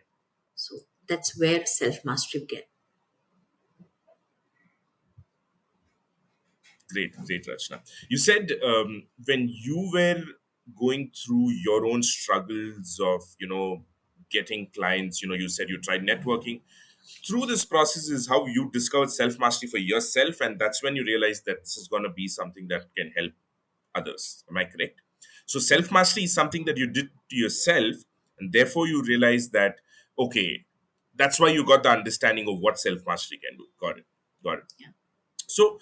So that's where self mastery began. Great, great, Rachna. You said when you were going through your own struggles of, getting clients, you said you tried networking. Through this process is how you discovered self mastery for yourself, and that's when you realized that this is going to be something that can help others. Am I correct? So, self mastery is something that you did to yourself, and therefore you realized that, okay, that's why you got the understanding of what self mastery can do. Got it. Got it. Yeah. So,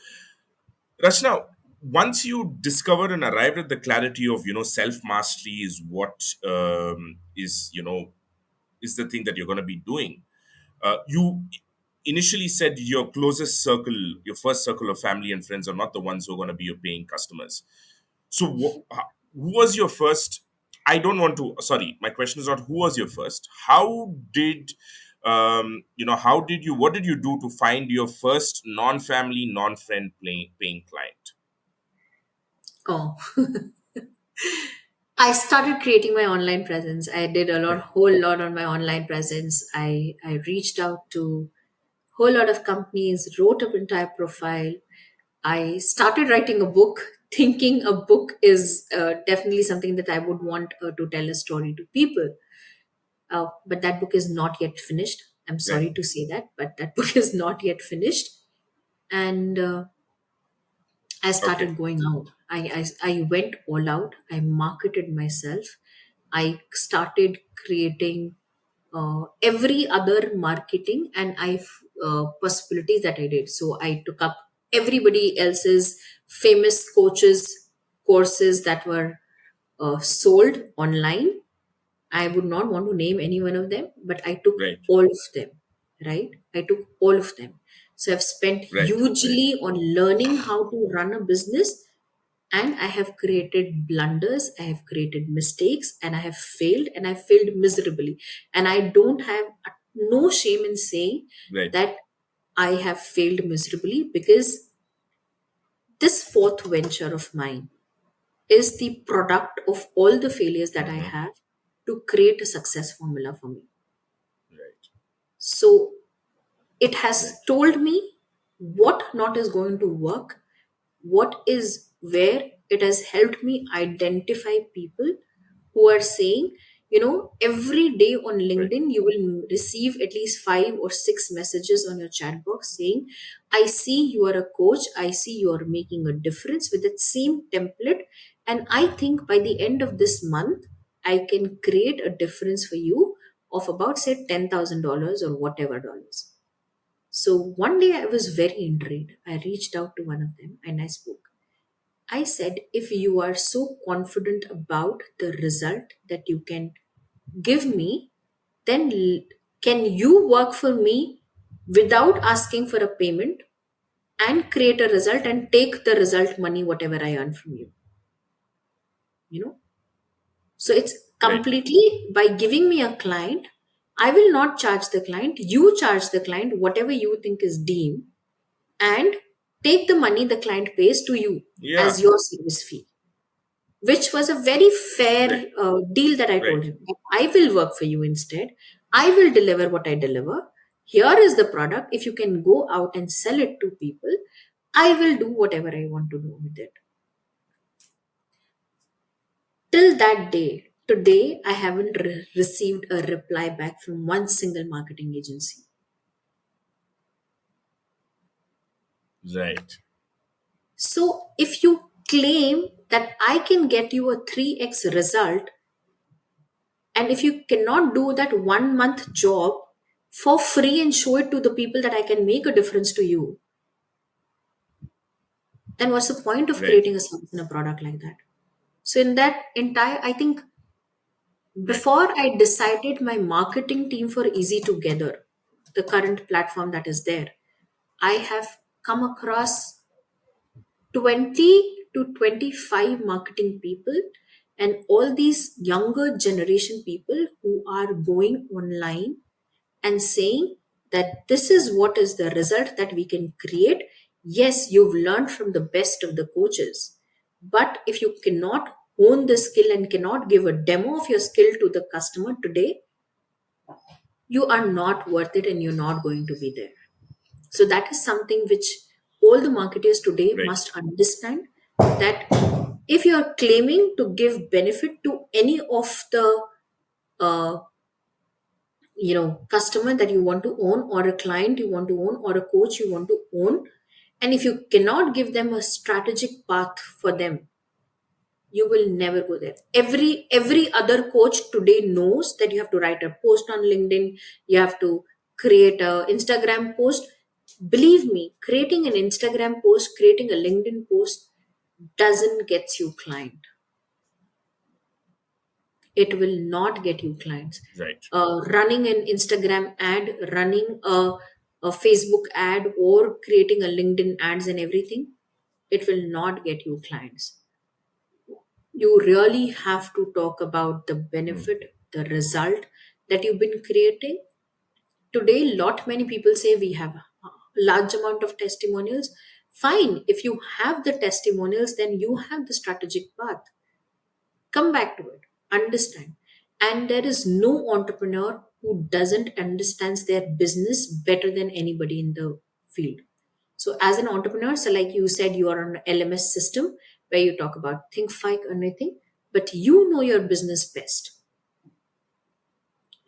Rachna, once you discovered and arrived at the clarity of self mastery is what is is the thing that you're going to be doing. You initially said your closest circle, your first circle of family and friends, are not the ones who are going to be your paying customers. So, who was your first? I don't want to. Sorry, my question is not who was your first. How did How did you? What did you do to find your first non-family, non-friend paying client? Oh, I started creating my online presence. I did a lot, Right. whole lot on my online presence. I reached out to whole lot of companies, wrote up entire profile. I started writing a book, thinking a book is definitely something that I would want to tell a story to people. But that book is not yet finished. I'm Right. sorry to say that, but that book is not yet finished. And I Okay. started going out. I went all out. I marketed myself. I started creating every other marketing and possibilities that I did. So I took up everybody else's famous coaches courses that were sold online. I would not want to name any one of them, but I took Right. all of them, right? I took all of them. So I've spent Right. Right. hugely on learning how to run a business, And I have created blunders, I have created mistakes, and I have failed, and I failed miserably. And I don't have no shame in saying Right. that I have failed miserably, because this fourth venture of mine is the product of all the failures that I Mm-hmm. have to create a success formula for me. Right. So it has Right. told me what not is going to work, what is where. It has helped me identify people who are saying, every day on Right. LinkedIn you will receive at least 5 or 6 messages on your chat box saying, I see you are a coach, I see you are making a difference with that same template, and I think by the end of this month I can create a difference for you of about, say, $10,000 or whatever dollars. So one day I was very intrigued. I reached out to one of them and I spoke. I said, if you are so confident about the result that you can give me, then can you work for me without asking for a payment and create a result and take the result money, whatever I earn from you? You know? So it's Right. completely by giving me a client. I will not charge the client. You charge the client whatever you think is deemed, and take the money the client pays to you Yeah. as your service fee, which was a very fair Right. deal that I told Right. him. I will work for you instead. I will deliver what I deliver. Here is the product. If you can go out and sell it to people, I will do whatever I want to do with it. Till that day, today, I haven't received a reply back from one single marketing agency. Right. So if you claim that I can get you a 3x result, and if you cannot do that 1 month job for free and show it to the people that I can make a difference to you, then what's the point of Right. creating a service and a product like that? So, in that entire, I think Right. before I decided my marketing team for Easytwogether, the current platform that is there, I have come across 20 to 25 marketing people and all these younger generation people who are going online and saying that this is what is the result that we can create. Yes, you've learned from the best of the coaches, but if you cannot own the skill and cannot give a demo of your skill to the customer today, you are not worth it and you're not going to be there. So that is something which all the marketers today Right. must understand, that if you are claiming to give benefit to any of the uh, customer that you want to own, or a client you want to own, or a coach you want to own, and if you cannot give them a strategic path for them, you will never go there. Every other coach today knows that you have to write a post on LinkedIn, you have to create a Instagram post. Believe me, creating an Instagram post, creating a LinkedIn post doesn't get you client. It will not get you clients. Right. Running an Instagram ad, running a Facebook ad, or creating a LinkedIn ads and everything, it will not get you clients. You really have to talk about the Mm. benefit, the result that you've been creating. Today, lot many people say we have a large amount of testimonials. Fine, if you have the testimonials, then you have the strategic path. Come back to it, understand. And there is no entrepreneur who doesn't understands their business better than anybody in the field. So as an entrepreneur, so like you said, you are on an LMS system where you talk about think fike or anything, but you know your business best,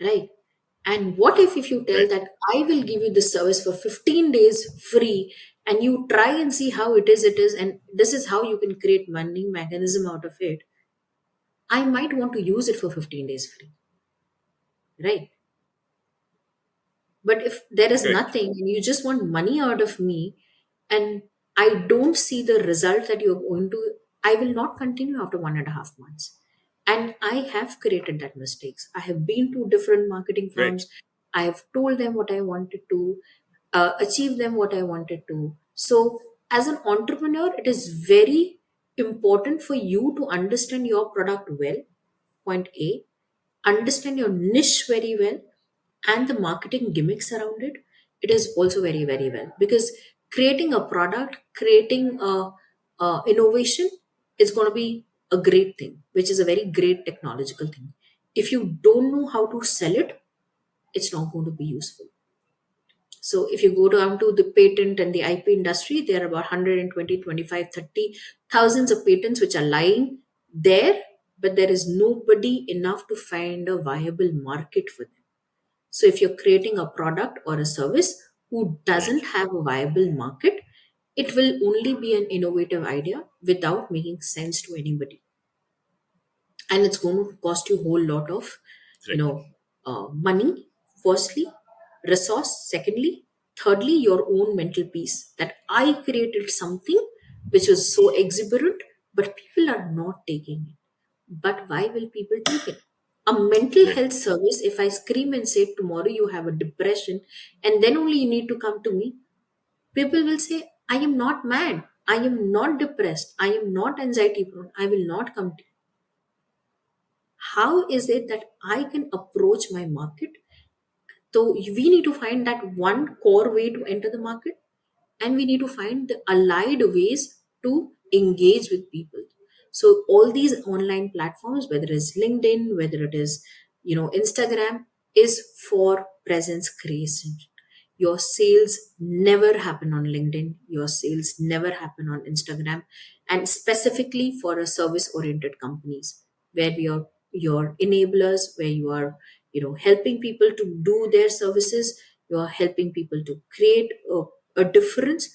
right? And what if you tell Right. that I will give you this service for 15 days free, and you try and see how it is, and this is how you can create money mechanism out of it. I might want to use it for 15 days free, right? But if there is Correct. nothing and you just want money out of me, and I don't see the result that you're going to, I will not continue after 1.5 months. And I have created that mistakes. I have been to different marketing Right. firms. I have told them what I wanted to, achieve them what I wanted to. So as an entrepreneur, it is very important for you to understand your product well, point A, understand your niche very well, and the marketing gimmicks around it. It is also very, very well, because creating a product, creating a innovation is going to be a great thing, which is a very great technological thing. If you don't know how to sell it, it's not going to be useful. So if you go down to the patent and the IP industry, there are about 120, 25, 30 thousands of patents which are lying there, but there is nobody enough to find a viable market for them. So if you're creating a product or a service who Right. doesn't have a viable market, it will only be an innovative idea without making sense to anybody, and it's going to cost you a whole lot of, you Right. know money, firstly, resource, secondly, thirdly, your own mental peace, that I created something which was so exuberant, but people are not taking it. But why will people take it? A mental Right. health service, if I scream and say tomorrow you have a depression and then only you need to come to me, people will say, I am not mad, I am not depressed, I am not anxiety prone, I will not come to you. How is it that I can approach my market? So we need to find that one core way to enter the market, and we need to find the allied ways to engage with people. So all these online platforms, whether it's LinkedIn, whether it is, Instagram, is for presence creation. Your sales never happen on LinkedIn, your sales never happen on Instagram, and specifically for a service oriented companies, where we are your enablers, where you are, helping people to do their services, you are helping people to create a difference.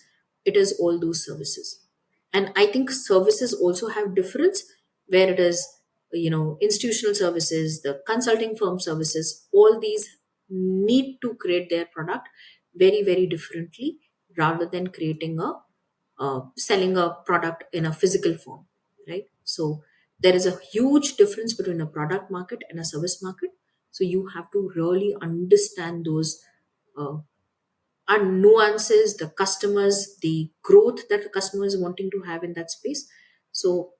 It is all those services. And I think services also have difference, where it is, institutional services, the consulting firm services, all these need to create their product very, very differently, rather than creating a selling a product in a physical form, right? So there is a huge difference between a product market and a service market. So you have to really understand those uh, nuances, the customers, the growth that the customer is wanting to have in that space. So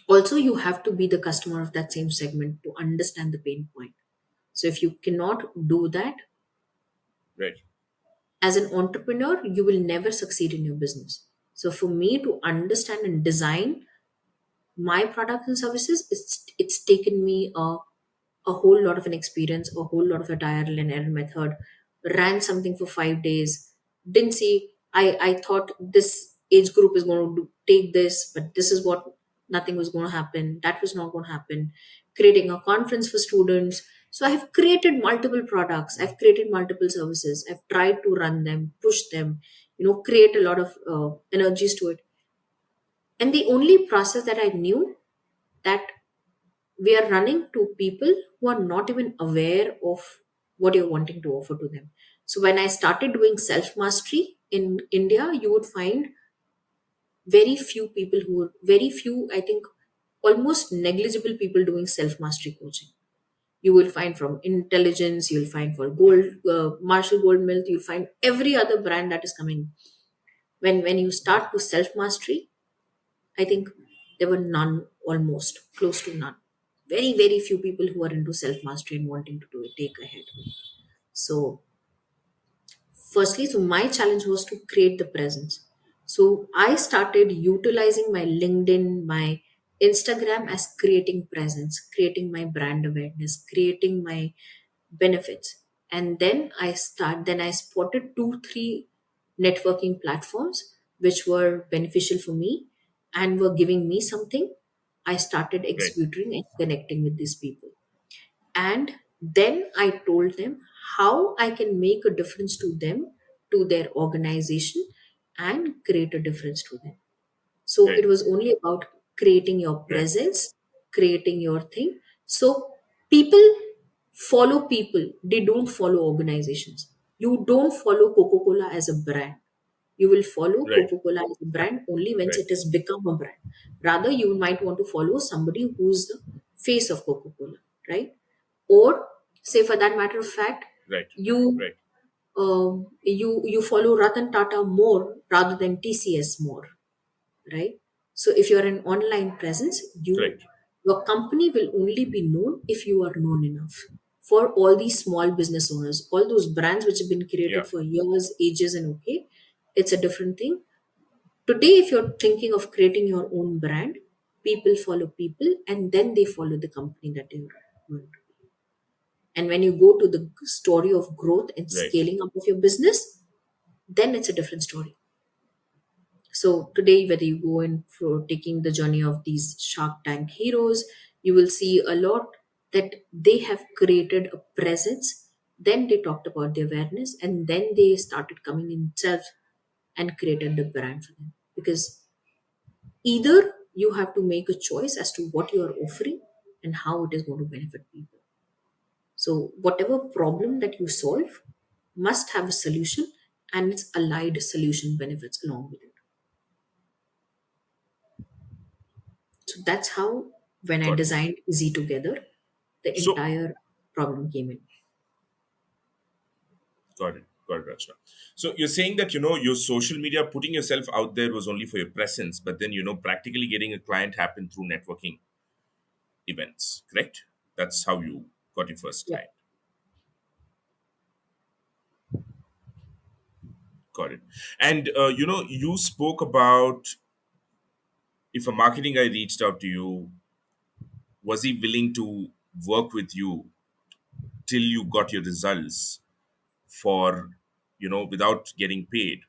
also you have to be the customer of that same segment to understand the pain point. So if you cannot do that Right. as an entrepreneur, you will never succeed in your business. So for me to understand and design my products and services, it's taken me a whole lot of an experience, a whole lot of a trial and error method. Ran something for 5 days, didn't see. I thought this age group is going to take this, but this is what, nothing was going to happen. That was not going to happen. Creating a conference for students. So I have created multiple products. I've created multiple services. I've tried to run them, push them, create a lot of energies to it. And the only process that I knew, that we are running to people who are not even aware of what you're wanting to offer to them. So when I started doing self mastery in India, you would find very few people who were very few, I think almost negligible people doing self mastery coaching. You will find from Intelligence, you'll find for Gold, Marshall Gold Milk, you'll find every other brand that is coming. When you start to self mastery, I think there were none, almost close to none. Very, very few people who are into self mastery and wanting to do it, take ahead. So, firstly, so my challenge was to create the presence. So, I started utilizing my LinkedIn, my Instagram as creating presence, creating my brand awareness, creating my benefits. And then I spotted two, three networking platforms which were beneficial for me and were giving me something. I started Right. executing and connecting with these people. And then I told them how I can make a difference to them, to their organization, and create a difference to them. So Right. it was only about creating your Right. presence, creating your thing. So people follow people, they don't follow organizations. You don't follow Coca Cola as a brand. You will follow Right. Coca Cola as a brand only once Right. it has become a brand. Rather, you might want to follow somebody who's the face of Coca Cola, right? Or, say, for that matter of fact, Right. you Right. you follow Ratan Tata more rather than TCS more, right? So if you're an online presence, Correct. your company will only be known if you are known enough. For all these small business owners, all those brands which have been Yeah. created for years, ages, and okay, it's a different thing. Today, if you're thinking of creating your own brand, people follow people and then they follow the company that you're going to. And when you go to the story of growth and Right. scaling up of your business, then it's a different story. So today, whether you go in for taking the journey of these Shark Tank heroes, you will see a lot that they have created a presence. Then they talked about the awareness, and then they started coming in itself and created the brand for them. Because either you have to make a choice as to what you are offering and how it is going to benefit people. So whatever problem that you solve must have a solution and its allied solution benefits along with it. So that's how, when I Got it. designed Easytwogether, the So, entire problem came in. got it. Got it, Rachna. So you're saying that, your social media, putting yourself out there was only for your presence, but then, practically getting a client happen through networking events, correct? That's how you got your first Yeah, client. Got it. And, you spoke about if a marketing guy reached out to you, was he willing to work with you till you got your results for, without getting paid?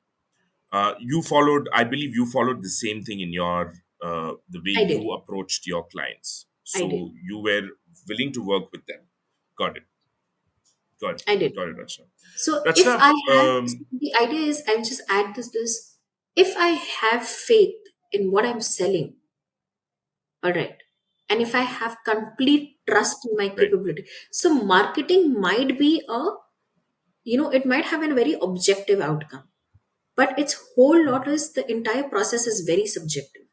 You followed, I believe you followed the same thing in your, the way I did. you approached your clients. I did. So you were willing to work with them. Got it. Got it. I did. Got it, Rachna. So if Rachna, I have, the idea is, I'll just add this, if I have faith in what I'm selling, all right, and if I have complete trust in my right, capability, so marketing might be it might have a very objective outcome, but its whole lot is, the entire process is very subjective,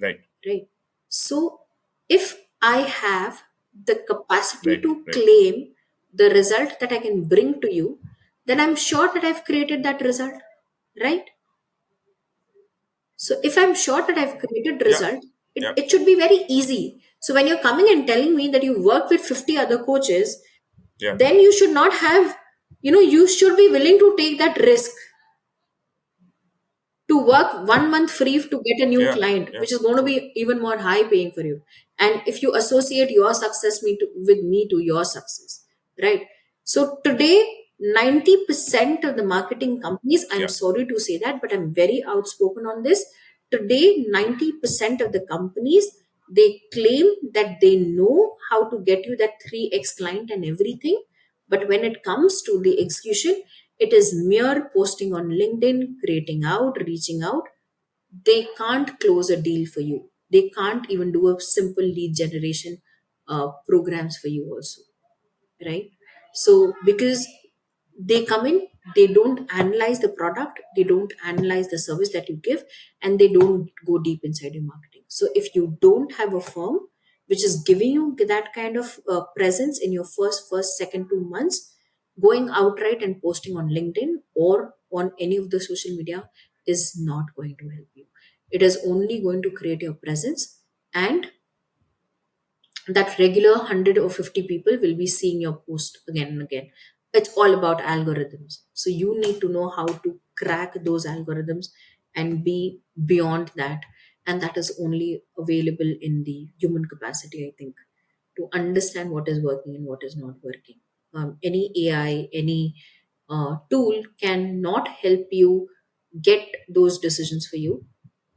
right, right? So if I have the capacity right, to right. claim the result that I can bring to you, then I'm sure that I've created that result, right? So if I'm sure that I've created Yeah, result, yeah, it should be very easy. So when you're coming and telling me that you work with 50 other coaches, yeah, then you should not have, you should be willing to take that risk to work 1 month free to get a new yeah, client, yeah. which is going to True. be even more high paying for you. And if you associate your success with me to your success, right? So today, 90% of the marketing companies, I'm Yeah, sorry to say that, but I'm very outspoken on this. Today, 90% of the companies, they claim that they know how to get you that 3x client and everything. But when it comes to the execution, it is mere posting on LinkedIn, creating out, reaching out. They can't close a deal for you. They can't even do a simple lead generation programs for you also, right? So because they come in, they don't analyze the product, they don't analyze the service that you give, and they don't go deep inside your marketing. So if you don't have a firm which is giving you that kind of presence in your first second 2 months, going outright and posting on LinkedIn or on any of the social media is not going to help you. It is only going to create your presence, and that regular 100 or 50 people will be seeing your post again and again. It's all about algorithms. So you need to know how to crack those algorithms and be beyond that. And that is only available in the human capacity, I think, to understand what is working and what is not working. Any AI, any tool cannot help you get those decisions for you.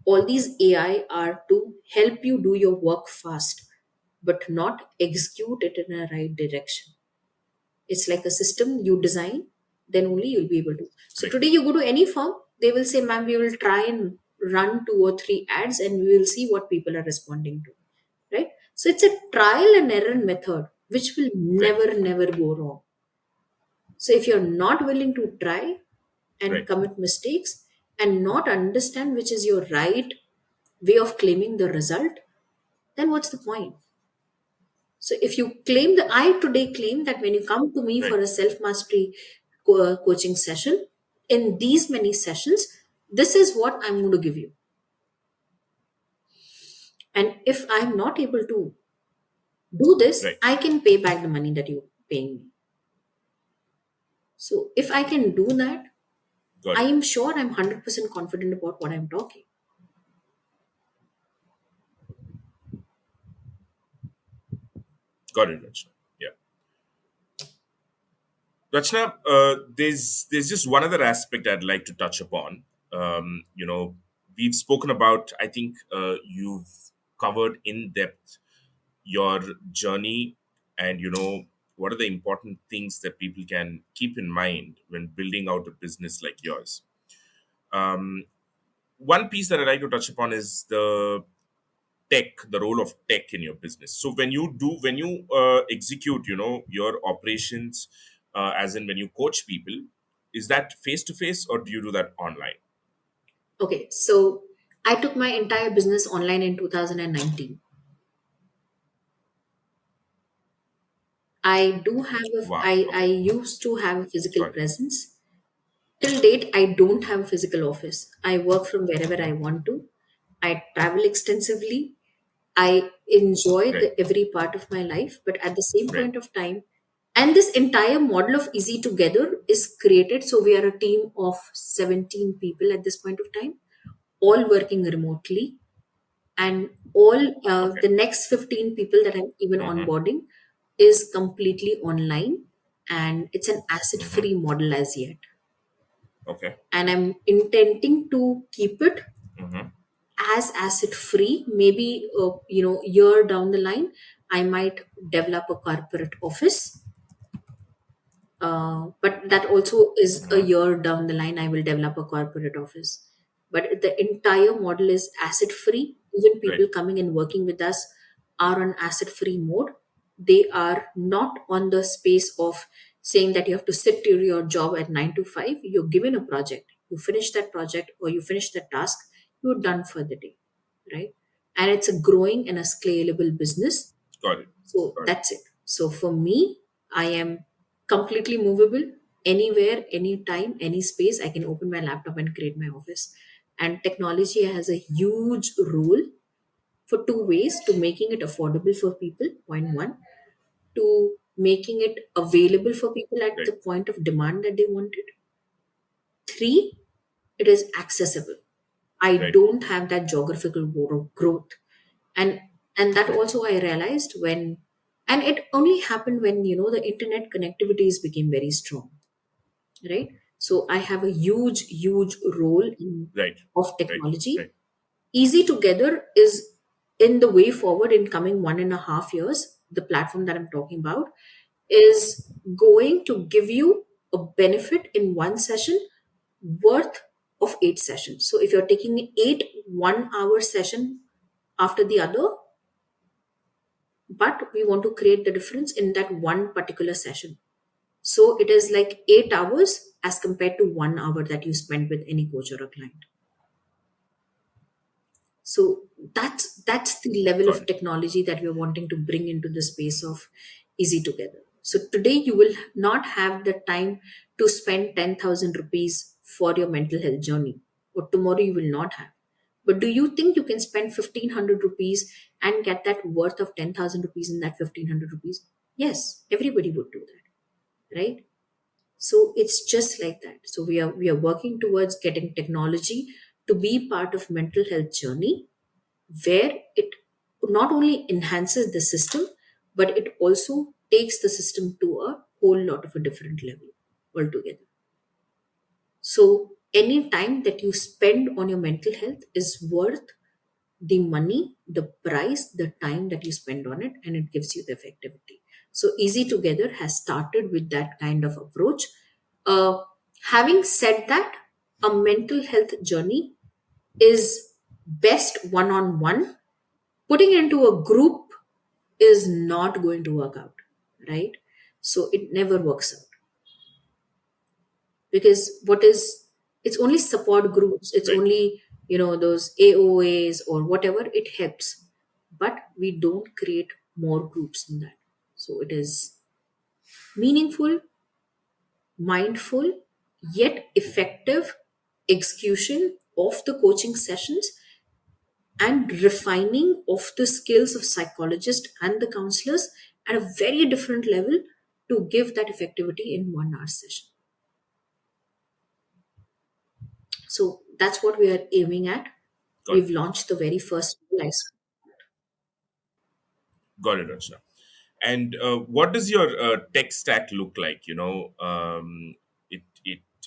All these AI are to help you do your work fast, but not execute it in a right direction. It's like a system you design, then only you'll be able to. So correct, today you go to any firm, they will say, ma'am, we will try and run 2 or 3 ads and we will see what people are responding to. Right? So it's a trial and error method which will right, never go wrong. So if you're not willing to try and right, commit mistakes and not understand which is your right way of claiming the result, then what's the point? So if you claim that, I today claim that when you come to me right. for a self mastery coaching session, in these many sessions, this is what I'm going to give you. And if I'm not able to do this, Right. I can pay back the money that you're paying me. So if I can do that, Got I it. am sure I'm 100% confident about what I'm talking. Got it, Rachna. Yeah. Rachna, there's just one other aspect I'd like to touch upon. We've spoken about, I think you've covered in depth your journey, and what are the important things that people can keep in mind when building out a business like yours. Um, One piece that I'd like to touch upon is the role of tech in your business. So when you execute, your operations, as in when you coach people, is that face to face or do you do that online? Okay, so I took my entire business online in 2019. Wow. I Okay. used to have a physical Got it. presence. Till date, I don't have a physical office. I work from wherever I want to. I travel extensively. I enjoy Right. every part of my life, but at the same Right. point of time, and this entire model of Easy Together is created. So we are a team of 17 people at this point of time, all working remotely, and all Okay. the next 15 people that I'm even Mm-hmm. onboarding is completely online, and it's an asset Mm-hmm. free model as yet. Okay. And I'm intending to keep it Mm-hmm. as asset free. Maybe year down the line I might develop a corporate office, but that also is a Mm-hmm. year down the line I will develop a corporate office. But the entire model is asset free. Even Right. people coming and working with us are on asset free mode. They are not on the space of saying that you have to sit to your job at 9 to 5. You're given a project, you finish that project or you finish that task, you're done for the day, right? And it's a growing and a scalable business. Got it. So Got it. that's it. So for me, I am completely movable. Anywhere, anytime, any space, I can open my laptop and create my office. And technology has a huge role for two ways: to making it affordable for people, point one, to making it available for people at Right. the point of demand that they want it. Three, it is accessible. I Right. don't have that geographical growth, and that Right. also I realized when, and it only happened when the internet connectivities became very strong, right? So I have a huge role Right. of Right. technology. Right. Easy Together is in the way forward in coming 1.5 years. The platform that I'm talking about is going to give you a benefit in one session worth of 8 sessions. So if you're taking 8 1 hour session after the other, but we want to create the difference in that one particular session. So it is like 8 hours as compared to 1 hour that you spend with any coach or a client. So that's the level Got of it. technology that we're wanting to bring into the space of Easy Together. So today you will not have the time to spend 10,000 rupees for your mental health journey, or tomorrow you will not have. But do you think you can spend 1,500 rupees and get that worth of 10,000 rupees in that 1,500 rupees? Yes, everybody would do that, right? So it's just like that. So we are working towards getting technology to be part of mental health journey, where it not only enhances the system, but it also takes the system to a whole lot of a different level altogether. So any time that you spend on your mental health is worth the money, the price, the time that you spend on it, and it gives you the effectivity. So Easy Together has started with that kind of approach. Uh, Having said that, a mental health journey is best one on one. Putting into a group is not going to work out, right? So it never works out, because it's only support groups, it's Right. only those AOAs or whatever, it helps, but we don't create more groups than that. So it is meaningful, mindful, yet effective execution of the coaching sessions and refining of the skills of psychologists and the counselors at a very different level to give that effectivity in 1 hour session. So that's what we are aiming at. Got We've it. launched the very first license. Got it, Rachna. And what does your tech stack look like? It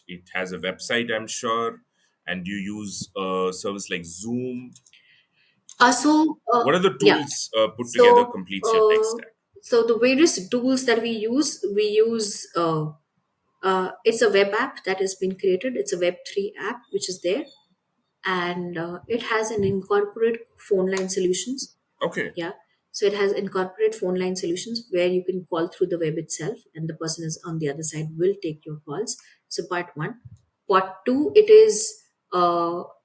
it has a website, I'm sure, and you use a service like Zoom. So What are the yeah, tools put together so completes your tech uh, stack? so the various tools that we use. It's a web app that has been created. It's a Web3 app which is there, and it has an incorporate phone line solutions. Okay, Yeah. So it has incorporate phone line solutions where you can call through the web itself and the person is on the other side will take your calls. So part one. Part two, it is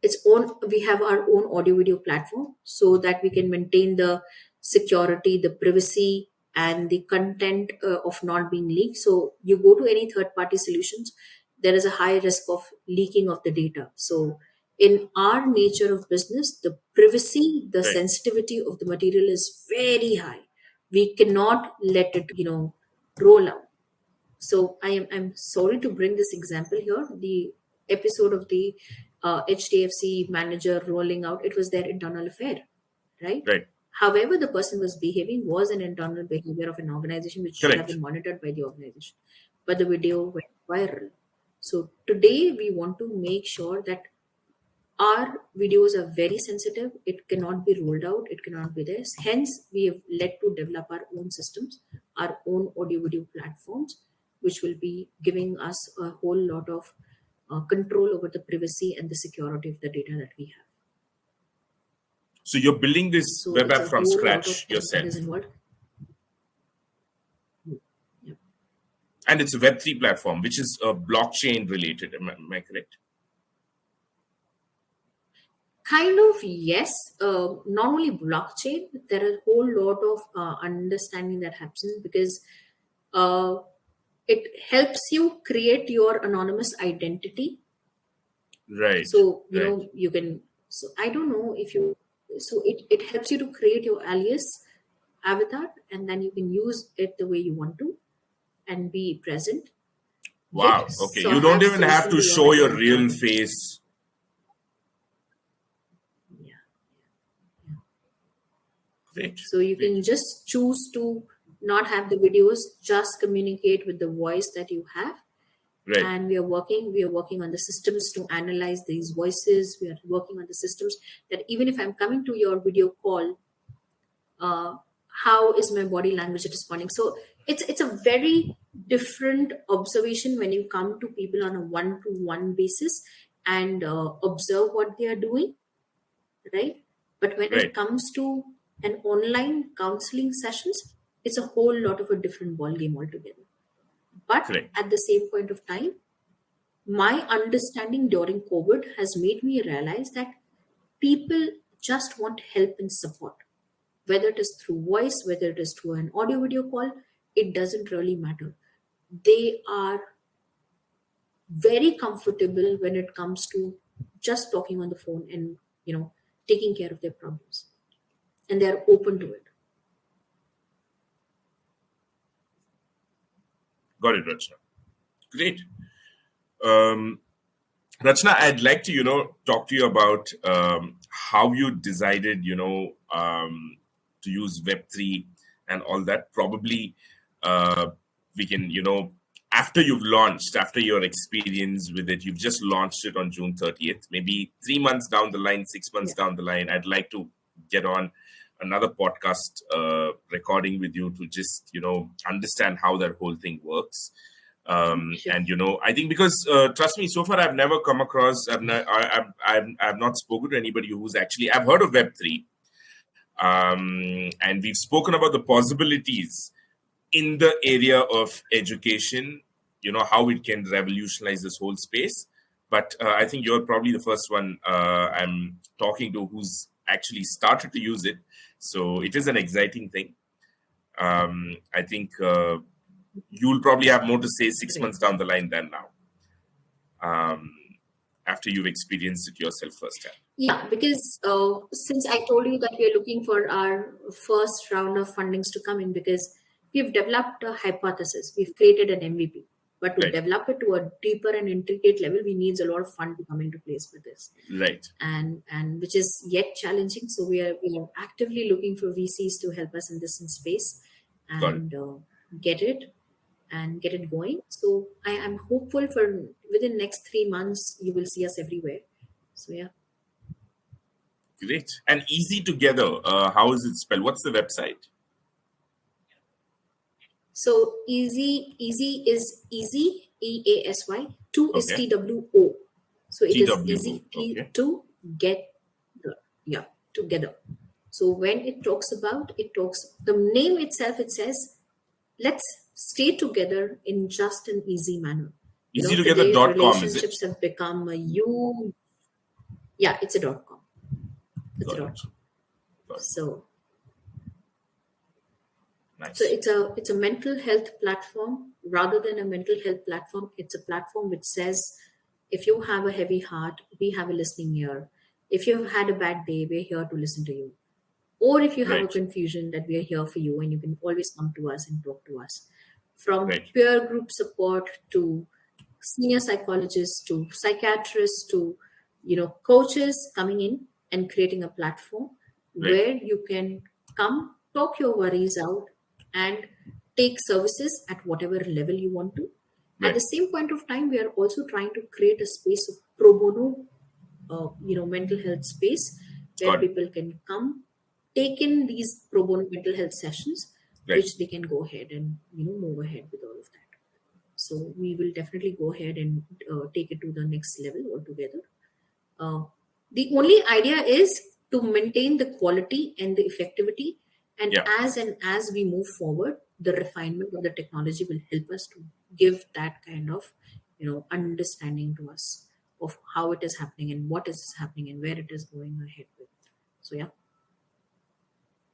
its own, we have our own audio video platform so that we can maintain the security, the privacy, and the content of not being leaked. So you go to any third party solutions, there is a high risk of leaking of the data. So in our nature of business, the privacy, the right, sensitivity of the material is very high. We cannot let it, roll out. So I'm sorry to bring this example here. The episode of the HDFC manager rolling out, it was their internal affair, right? right, However, the person was behaving was an internal behavior of an organization which should have correct, been monitored by the organization. But the video went viral. So today we want to make sure that our videos are very sensitive. It cannot be rolled out. It cannot be there. Hence, we have led to develop our own systems, our own audio video platforms, which will be giving us a whole lot of control over the privacy and the security of the data that we have. So you're building this So web it's app a from whole lot of scratch things that yourself, is involved. Yeah. and it's a Web3 platform, which is blockchain related. Am I correct? Kind of, yes. Not only blockchain, there are a whole lot of understanding that happens because uh, it helps you create your anonymous identity. Right, So, right, you can, so I don't know if you, so it helps you to create your alias avatar and then you can use it the way you want to and be present, yet wow. Okay, so you don't have even have social to beyond show that your you're real recording. face. Yeah. Great, So you great, can just choose to not have the videos, just communicate with the voice that you have. right. And we are working on the systems to analyze these voices. We are working on the systems that even if I'm coming to your video call, uh, how is my body language responding? So it's a very different observation when you come to people on a one-to-one basis and observe what they are doing, right? But when it Right, comes to an online counseling sessions, it's a whole lot of a different ball game altogether. But correct. at the same point of time, my understanding during COVID has made me realize that people just want help and support, whether it is through voice, whether it is through an audio video call, it doesn't really matter. They are very comfortable when it comes to just talking on the phone and taking care of their problems, and they are open to it. Got it, Rachna. Great. Um, Rachna, I'd like to, talk to you about how you decided, to use Web3 and all that. Probably we can, after you've launched, after your experience with it, you've just launched it on June 30th, maybe 3 months down the line, 6 months Yeah, down the line, I'd like to get on another podcast recording with you to just, understand how that whole thing works. sure. And I think because trust me, so far I've never come across, I've not spoken to anybody who's actually, I've heard of Web3, and we've spoken about the possibilities in the area of education, how it can revolutionize this whole space. But I think you're probably the first one I'm talking to who's actually started to use it. So it is an exciting thing. I think you'll probably have more to say six Great. months down the line than now. Um, after you've experienced it yourself firsthand? Yeah, because since I told you that we are looking for our first round of fundings to come in, because we've developed a hypothesis, we've created an MVP. But to Right. develop it to a deeper and intricate level, we needs a lot of fund to come into place for this. Right. And which is yet challenging. So we are actively looking for VCs to help us in this space Got and get it going. So I am hopeful for within next 3 months you will see us everywhere. So yeah. Great. And Easytwogether, how is it spelled? What's the website? So easy is easy, EASY. Two is Okay. TWO. So it is TWO, easy okay. to get together. So when it talks the name itself, it says, let's stay together in just an easy manner. Today Easytogether.com, is it? relationships have become a huge. Yeah, it's a .com. It's Got a it. .com. Got it. So Nice. it's a mental health platform. Rather than a mental health platform, it's a platform which says, if you have a heavy heart, we have a listening ear. If you've had a bad day, we're here to listen to you. Or if you have a Right. confusion, that we are here for you and you can always come to us and talk to us. From Right. peer group support to senior psychologists to psychiatrists to coaches coming in and creating a platform Right. where you can come talk your worries out and take services at whatever level you want to. At Right. the same point of time, we are also trying to create a space of pro bono mental health space where Got it. people can come take in these pro bono mental health sessions, Right. which they can go ahead and move ahead with all of that. So we will definitely go ahead and take it to the next level altogether. The only idea is to maintain the quality and the effectivity, and Yeah. as we move forward, the refinement of the technology will help us to give that kind of understanding to us of how it is happening and what is happening and where it is going ahead with. So yeah.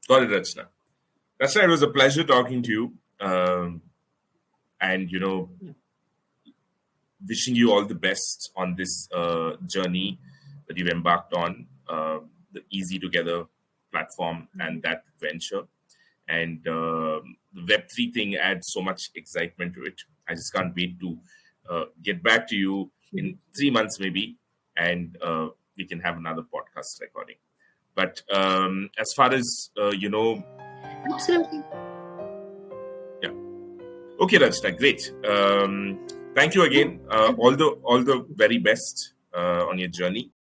Got it, Rachna. Rachna, it was a pleasure talking to you. And, wishing you all the best on this journey that you've embarked on, the Easytwogether platform and that venture. And the Web3 thing adds so much excitement to it. I just can't wait to get back to you in 3 months, maybe, and we can have another podcast recording. But as far as, Absolutely. yeah. Okay, Rachna, great. Thank you again. All the very best on your journey.